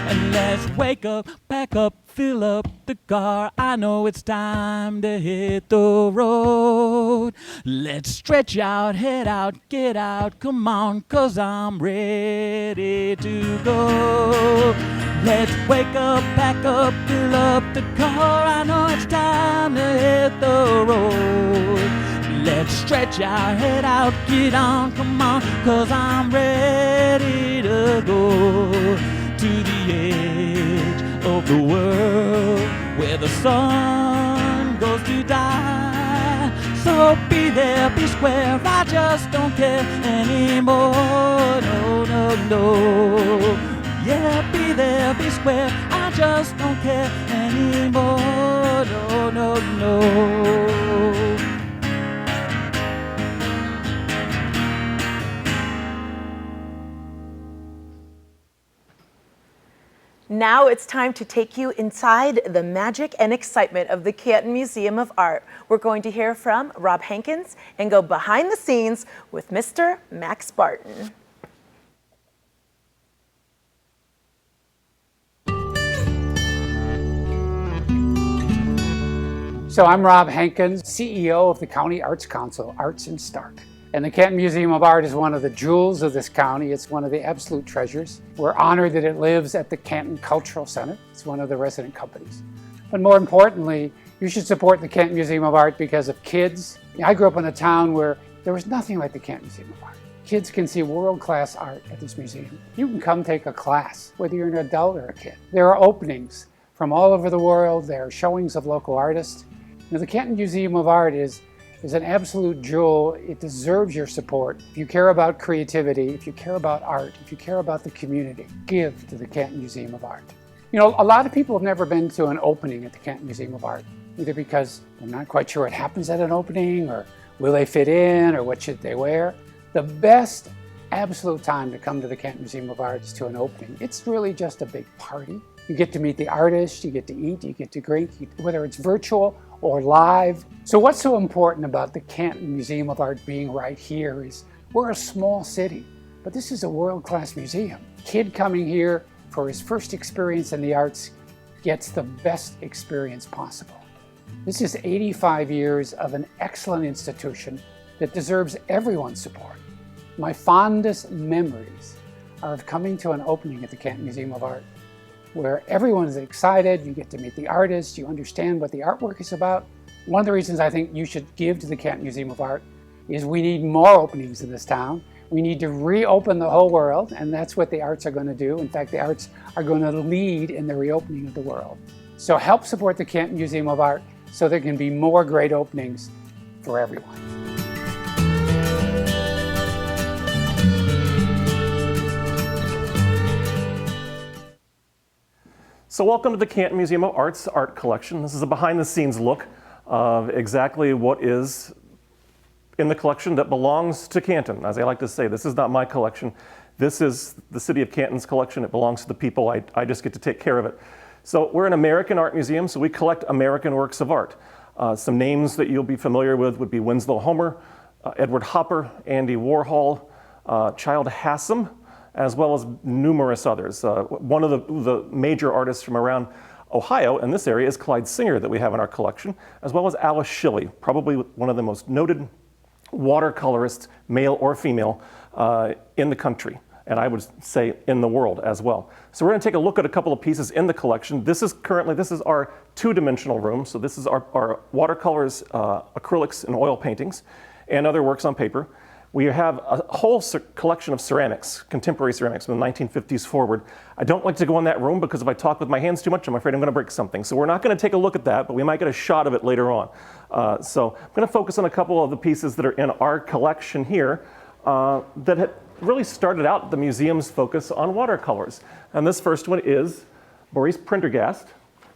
And let's wake up, pack up, fill up the car. I know it's time to hit the road. Let's stretch out, head out, get out, come on, 'cause I'm ready to go. Let's wake up, pack up, fill up the car. I know it's time to hit the road. Let's stretch our head out, get on, come on, 'cause I'm ready to go to the edge of the world where the sun goes to die. So be there, be square, I just don't care anymore, no, no, no. Yeah, be there, be square, I just don't care anymore, no, no, no. Now it's time to take you inside the magic and excitement of the Canton Museum of Art. We're going to hear from Rob Hankins and go behind the scenes with Mr. Max Barton. So I'm Rob Hankins, CEO of the County Arts Council, Arts in Stark. And the Canton Museum of Art is one of the jewels of this county. It's one of the absolute treasures. We're honored that it lives at the Canton Cultural Center. It's one of the resident companies. But more importantly, You should support the Canton Museum of Art because of kids. I grew up in a town where there was nothing like the Canton Museum of Art. Kids can see world-class art at this museum. You can come take a class, whether you're an adult or a kid. There are openings from all over the world. There are showings of local artists. The Canton Museum of Art is an absolute jewel. It deserves your support. If you care about creativity, if you care about art, if you care about the community, give to the Canton Museum of Art. A lot of people have never been to an opening at the Canton Museum of Art, either because they're not quite sure what happens at an opening, or will they fit in, or what should they wear. The best absolute time to come to the Canton Museum of Art is to an opening. It's really just a big party. You get to meet the artists, you get to eat, you get to drink, whether it's virtual or live. So what's so important about the Canton Museum of Art being right here is we're a small city, but this is a world-class museum. Kid coming here for his first experience in the arts gets the best experience possible. This is 85 years of an excellent institution that deserves everyone's support. My fondest memories are of coming to an opening at the Canton Museum of Art, where everyone is excited, you get to meet the artists, you understand what the artwork is about. One of the reasons I think you should give to the Canton Museum of Art is we need more openings in this town. We need to reopen the whole world, and that's what the arts are going to do. In fact, the arts are going to lead in the reopening of the world. So help support the Canton Museum of Art so there can be more great openings for everyone. So welcome to the Canton Museum of Art's art collection. This is a behind-the-scenes look of exactly what is in the collection that belongs to Canton. As I like to say, this is not my collection. This is the city of Canton's collection. It belongs to the people. I just get to take care of it. So we're an American art museum, so we collect American works of art. Some names that you'll be familiar with would be Winslow Homer, Edward Hopper, Andy Warhol, Childe Hassam, as well as numerous others. One of the major artists from around Ohio in this area is Clyde Singer that we have in our collection, as well as Alice Shilley, probably one of the most noted watercolorists, male or female, in the country, and I would say in the world as well. So we're going to take a look at a couple of pieces in the collection. This is our two-dimensional room, so this is our watercolors, acrylics, and oil paintings, and other works on paper. We have a whole collection of ceramics, contemporary ceramics from the 1950s forward. I don't like to go in that room because if I talk with my hands too much, I'm afraid I'm going to break something. So we're not going to take a look at that, but we might get a shot of it later on. So I'm going to focus on a couple of the pieces that are in our collection here that have really started out the museum's focus on watercolors. And this first one is Maurice Prendergast.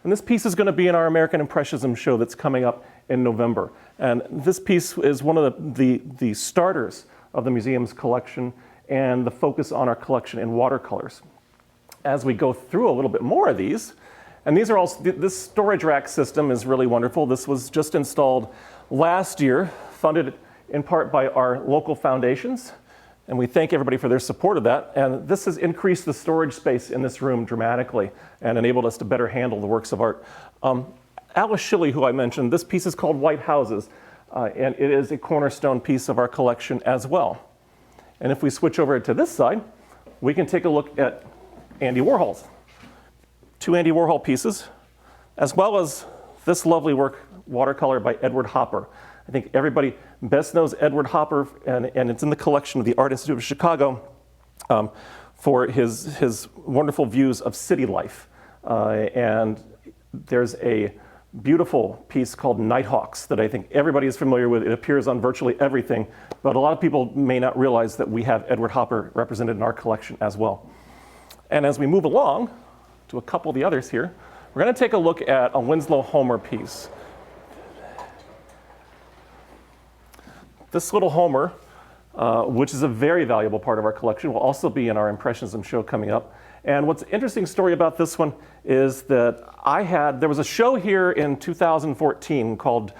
And this piece is going to be in our American Impressionism show that's coming up in November. And this piece is one of the starters of the museum's collection and the focus on our collection in watercolors. As we go through a little bit more of these, and these are all, this storage rack system is really wonderful. This was just installed last year, funded in part by our local foundations. And we thank everybody for their support of that. And this has increased the storage space in this room dramatically and enabled us to better handle the works of art. Alice Shilley, who I mentioned, this piece is called White Houses, and it is a cornerstone piece of our collection as well. And if we switch over to this side, we can take a look at Andy Warhol's. Two Andy Warhol pieces, as well as this lovely work, watercolor by Edward Hopper. I think everybody best knows Edward Hopper, and it's in the collection of the Art Institute of Chicago for his wonderful views of city life. And there's a beautiful piece called Nighthawks that I think everybody is familiar with. It appears on virtually everything, but a lot of people may not realize that we have Edward Hopper represented in our collection as well. And as we move along to a couple of the others here, we're going to take a look at a Winslow Homer piece. This little Homer, which is a very valuable part of our collection, will also be in our Impressionism show coming up. And what's an interesting story about this one is that there was a show here in 2014 called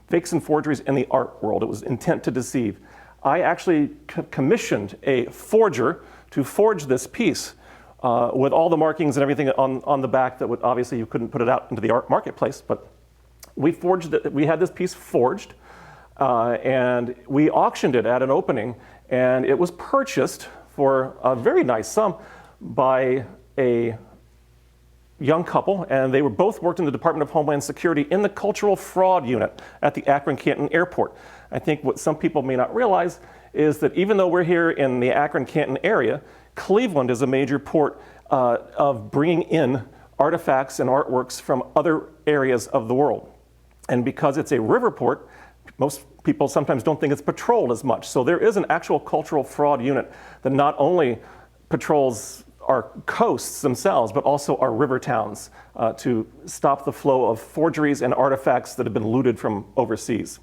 Fakes and Forgeries in the Art World. It was Intent to Deceive. I actually commissioned a forger to forge this piece with all the markings and everything on the back that would, obviously you couldn't put it out into the art marketplace, but we forged it. We had this piece forged and we auctioned it at an opening, and it was purchased for a very nice sum by a young couple, and they were both worked in the Department of Homeland Security in the Cultural Fraud Unit at the Akron-Canton Airport. I think what some people may not realize is that even though we're here in the Akron-Canton area, Cleveland is a major port of bringing in artifacts and artworks from other areas of the world. And because it's a river port, most people sometimes don't think it's patrolled as much. So there is an actual cultural fraud unit that not only patrols our coasts themselves, but also our river towns to stop the flow of forgeries and artifacts that have been looted from overseas.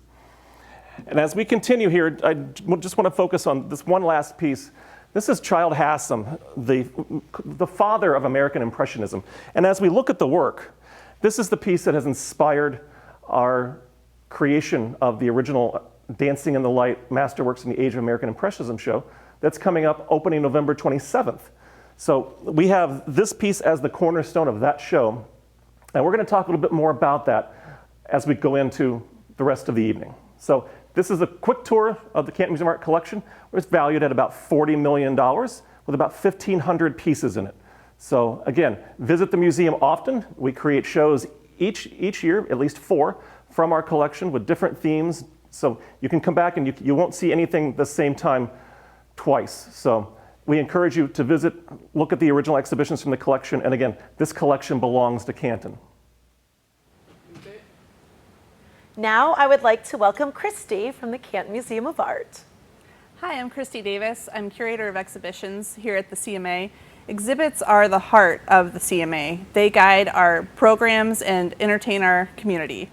And as we continue here, I just want to focus on this one last piece. This is Childe Hassam, the father of American Impressionism. And as we look at the work, this is the piece that has inspired our creation of the original Dancing in the Light Masterworks in the Age of American Impressionism show that's coming up opening November 27th. So we have this piece as the cornerstone of that show, and we're going to talk a little bit more about that as we go into the rest of the evening. So this is a quick tour of the Canton Museum of Art collection. It's valued at about $40 million with about 1,500 pieces in it. So again, visit the museum often. We create shows each year, at least 4, from our collection with different themes. So you can come back and you won't see anything the same time twice. So we encourage you to visit, look at the original exhibitions from the collection, and again, this collection belongs to Canton. Now I would like to welcome Christy from the Canton Museum of Art. Hi, I'm Christy Davis. I'm curator of exhibitions here at the CMA. Exhibits are the heart of the CMA. They guide our programs and entertain our community.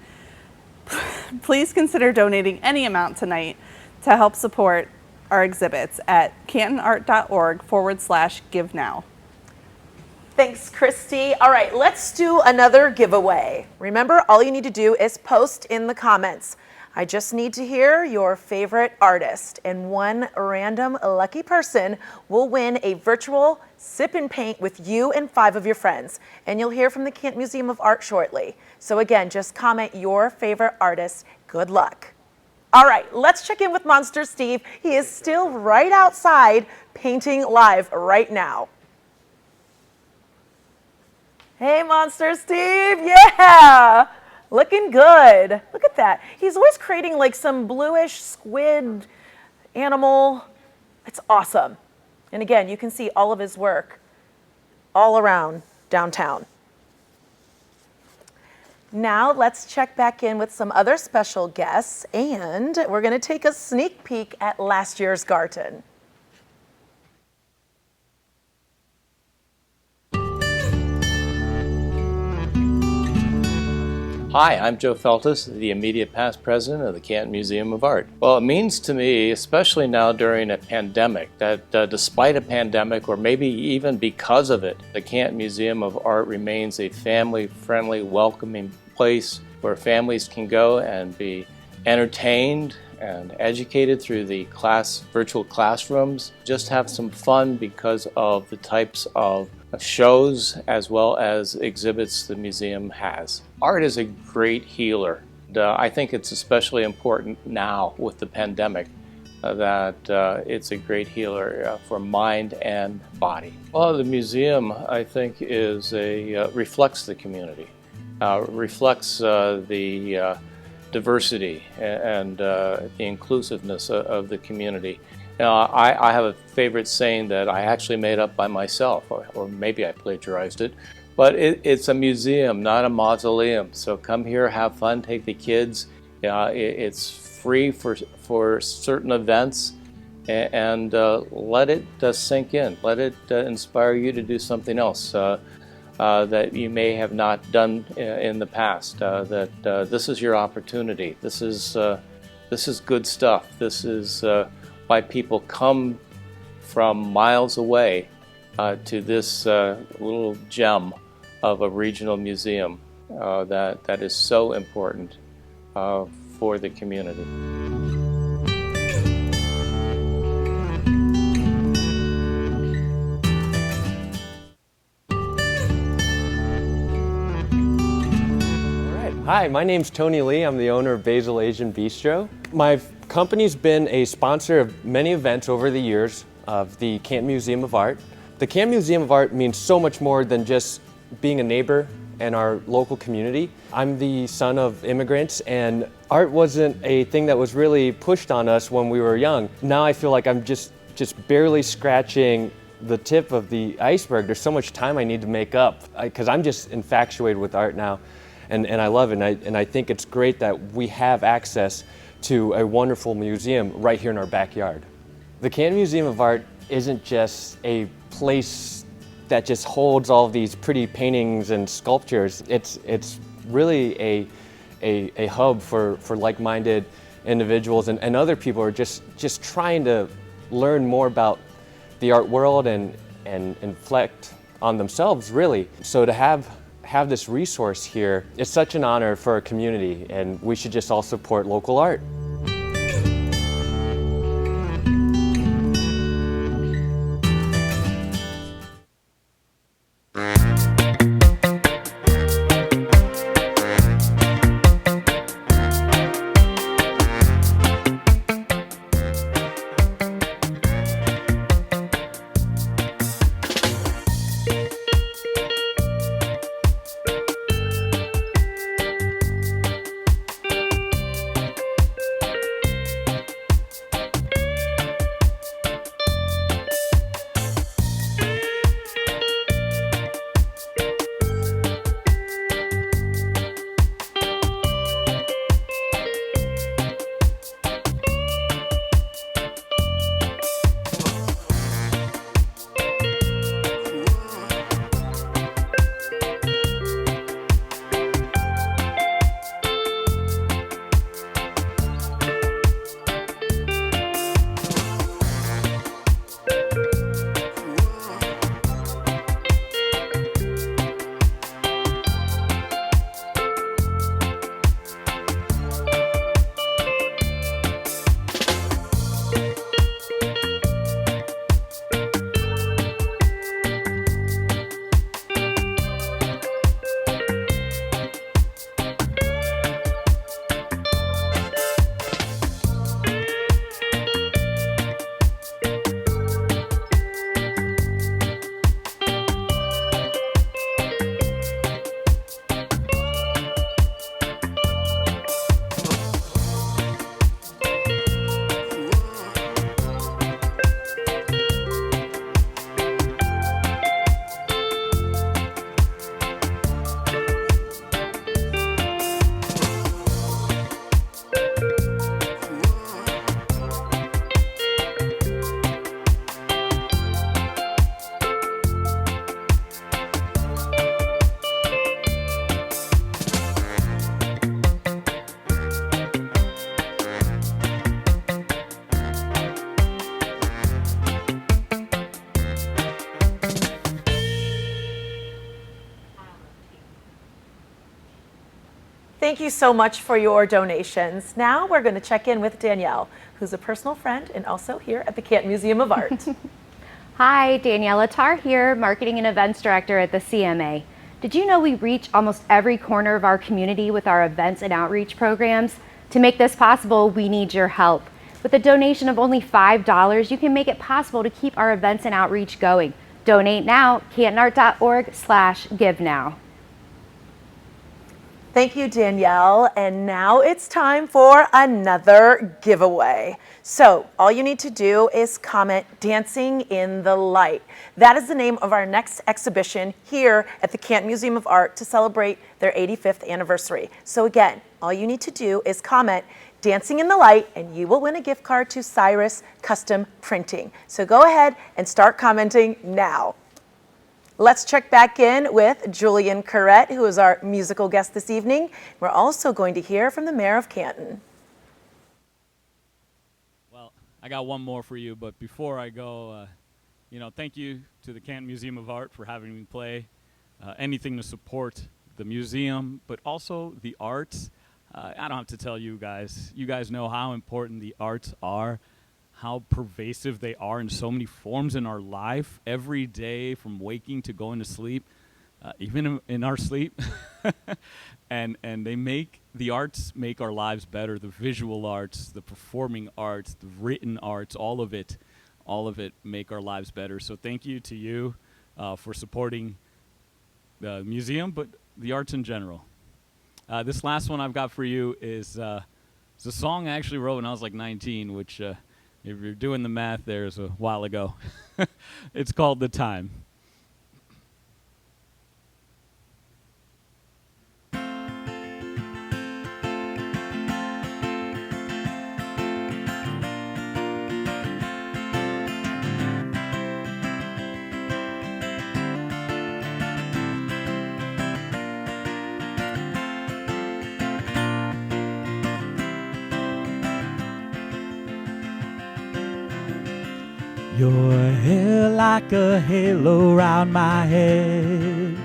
Please consider donating any amount tonight to help support our exhibits at cantonart.org/give now. Thanks, Christy. All right, let's do another giveaway. Remember, all you need to do is post in the comments. I just need to hear your favorite artist, and one random lucky person will win a virtual sip and paint with you and 5 of your friends. And you'll hear from the Canton Museum of Art shortly. So again, just comment your favorite artist. Good luck. All right, let's check in with Monster Steve. He is still right outside painting live right now. Hey, Monster Steve, yeah, looking good. Look at that. He's always creating like some bluish squid animal. It's awesome. And again, you can see all of his work all around downtown. Now let's check back in with some other special guests, and we're going to take a sneak peek at last year's gARTen. Hi, I'm Joe Feltus, the immediate past president of the Canton Museum of Art. Well, it means to me, especially now during a pandemic, that despite a pandemic, or maybe even because of it, the Canton Museum of Art remains a family-friendly, welcoming place where families can go and be entertained and educated through the virtual classrooms. Just have some fun because of the types of shows as well as exhibits the museum has. Art is a great healer. I think it's especially important now with the pandemic that it's a great healer for mind and body. Well, the museum, I think, reflects the community, reflects the diversity and the inclusiveness of the community. I have a favorite saying that I actually made up by myself, or maybe I plagiarized it, but it's a museum, not a mausoleum. So come here, have fun, take the kids. It's free for certain events, and let it sink in. Let it inspire you to do something else that you may have not done in the past. This is your opportunity. This is good stuff. This is why people come from miles away to this little gem of a regional museum that is so important for the community. Hi, my name's Tony Lee. I'm the owner of Basil Asian Bistro. My company's been a sponsor of many events over the years of the Canton Museum of Art. The Canton Museum of Art means so much more than just being a neighbor and our local community. I'm the son of immigrants, and art wasn't a thing that was really pushed on us when we were young. Now I feel like I'm just barely scratching the tip of the iceberg. There's so much time I need to make up because I'm just infatuated with art now, and I love it. And I think it's great that we have access to a wonderful museum right here in our backyard. The Canton Museum of Art isn't just a place that just holds all these pretty paintings and sculptures. It's really a hub for like-minded individuals and other people who are just trying to learn more about the art world and inflect on themselves, really. So to have this resource here is such an honor for our community, and we should just all support local art. Thank you so much for your donations. Now we're going to check in with Danielle, who's a personal friend and also here at the Canton Museum of Art. Hi, Danielle Tar here, Marketing and Events Director at the CMA. Did you know we reach almost every corner of our community with our events and outreach programs? To make this possible, we need your help. With a donation of only $5, you can make it possible to keep our events and outreach going. Donate now, cantonart.org/givenow. Thank you, Danielle. And now it's time for another giveaway. So all you need to do is comment "Dancing in the Light." That is the name of our next exhibition here at the Canton Museum of Art to celebrate their 85th anniversary. So again, all you need to do is comment "Dancing in the Light" and you will win a gift card to Cyrus Custom Printing. So go ahead and start commenting now. Let's check back in with Julian Corrett, who is our musical guest this evening. We're also going to hear from the Mayor of Canton. Well, I got one more for you, but before I go, thank you to the Canton Museum of Art for having me play. Anything to support the museum, but also the arts. I don't have to tell you guys. You guys know how important the arts are, how pervasive they are in so many forms in our life every day, from waking to going to sleep, even in our sleep. and the arts make our lives better. The visual arts, the performing arts, the written arts, all of it make our lives better. So thank you to you for supporting the museum, but the arts in general. This last one I've got for you is it's a song I actually wrote when I was like 19, which if you're doing the math, there's a while ago. It's called The Time. Your hair like a halo round my head,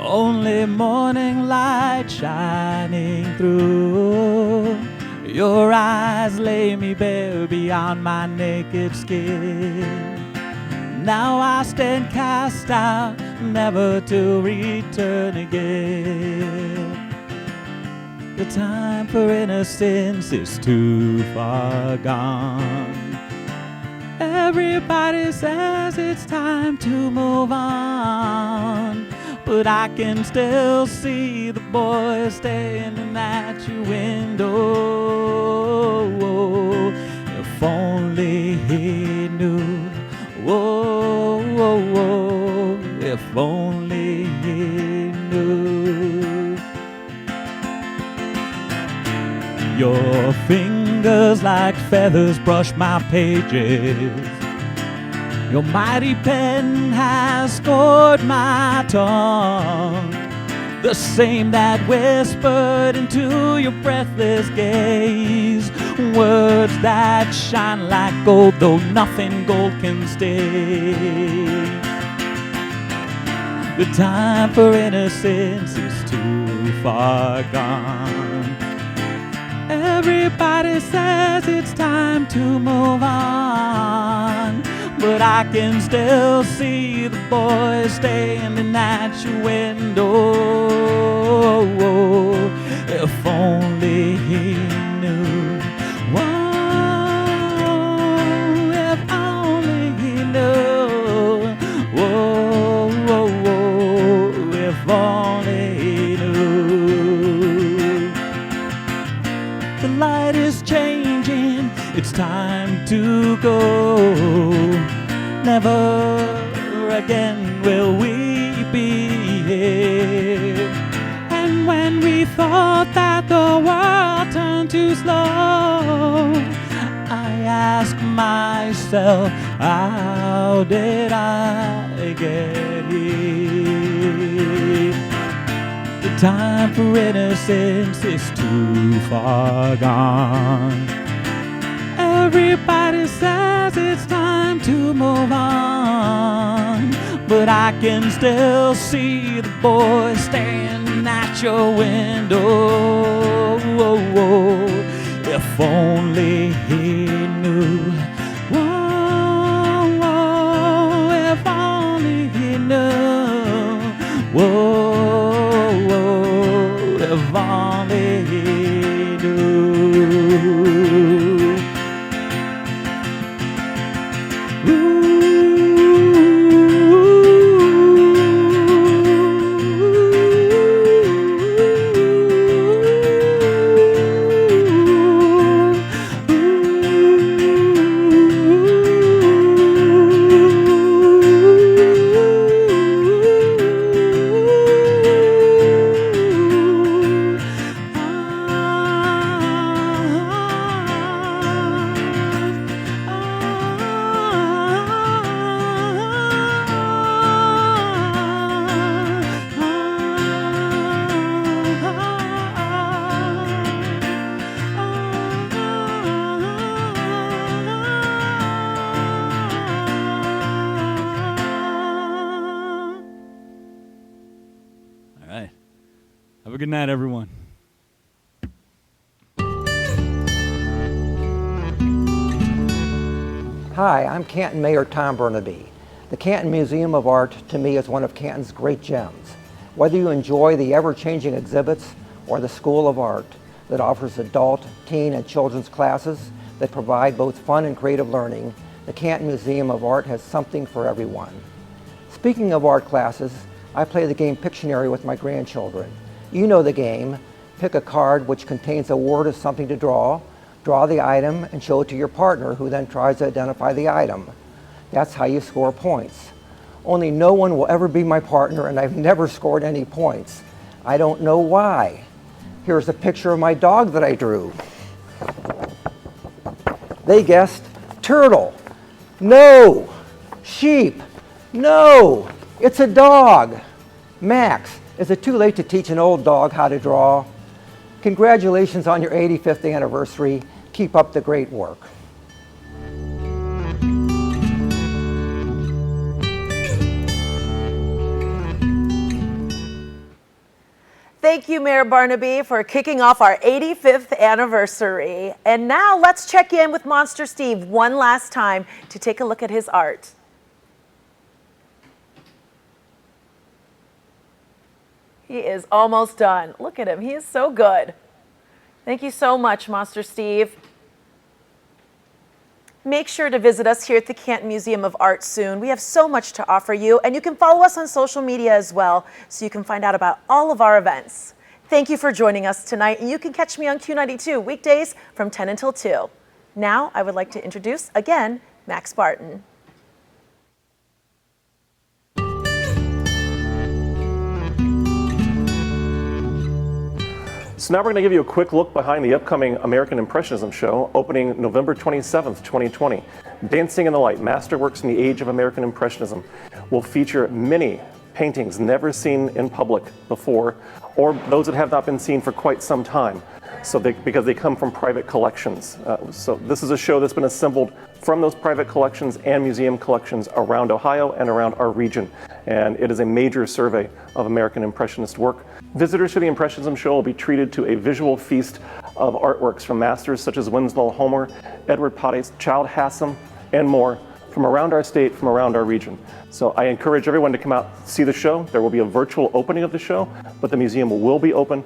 only morning light shining through. Your eyes lay me bare beyond my naked skin. Now I stand cast out, never to return again. The time for innocence is too far gone. Everybody says it's time to move on, but I can still see the boy standing at your window. If only he knew, whoa, whoa, whoa, if only he knew. Your fingers like feathers brush my pages. Your mighty pen has scored my tongue, the same that whispered into your breathless gaze, words that shine like gold, though nothing gold can stay. The time for innocence is too far gone. Everybody says it's time to move on, but I can still see the boy standing at your window. If only he knew. Whoa, if only he knew. Whoa, whoa, whoa, if only he knew. The light is changing, it's time to go. Never again will we be here. And when we thought that the world turned too slow, I ask myself, how did I get here? The time for innocence is too far gone. Everybody says it's time to move on, but I can still see the boy standing at your window. If only he knew. Whoa, whoa, if only he knew. Whoa, whoa, if only he knew. Have a good night, everyone. Hi, I'm Canton Mayor Tom Burnaby. The Canton Museum of Art, to me, is one of Canton's great gems. Whether you enjoy the ever-changing exhibits or the School of Art that offers adult, teen, and children's classes that provide both fun and creative learning, the Canton Museum of Art has something for everyone. Speaking of art classes, I play the game Pictionary with my grandchildren. You know the game. Pick a card which contains a word of something to draw the item, and show it to your partner, who then tries to identify the item. That's how you score points. Only no one will ever be my partner, and I've never scored any points. I don't know why. Here's a picture of my dog that I drew. They guessed turtle. No. Sheep. No. It's a dog. Max, is it too late to teach an old dog how to draw? Congratulations on your 85th anniversary. Keep up the great work. Thank you, Mayor Barnaby, for kicking off our 85th anniversary. And now let's check in with Monster Steve one last time to take a look at his art. He is almost done. Look at him. He is so good. Thank you so much, Monster Steve. Make sure to visit us here at the Canton Museum of Art soon. We have so much to offer you, and you can follow us on social media as well, so you can find out about all of our events. Thank you for joining us tonight, and you can catch me on Q92 weekdays from 10 until 2. Now, I would like to introduce, again, Max Barton. So now we're going to give you a quick look behind the upcoming American Impressionism show, opening November 27th, 2020. Dancing in the Light, Masterworks in the Age of American Impressionism, will feature many paintings never seen in public before, or those that have not been seen for quite some time, because they come from private collections. So this is a show that's been assembled from those private collections and museum collections around Ohio and around our region. And it is a major survey of American Impressionist work. Visitors to the Impressionism show will be treated to a visual feast of artworks from masters such as Winslow Homer, Edward Potts, Childe Hassam, and more from around our state, from around our region. So I encourage everyone to come out, see the show. There will be a virtual opening of the show, but the museum will be open.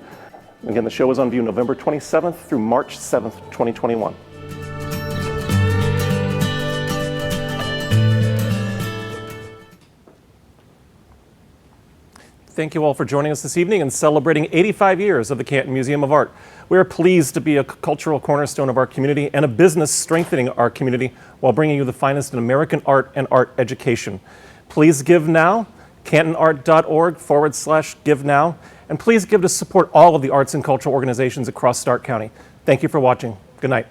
Again, the show is on view November 27th through March 7th, 2021. Thank you all for joining us this evening and celebrating 85 years of the Canton Museum of Art. We are pleased to be a cultural cornerstone of our community and a business strengthening our community while bringing you the finest in American art and art education. Please give now, cantonart.org/give now, and please give to support all of the arts and cultural organizations across Stark County. Thank you for watching. Good night.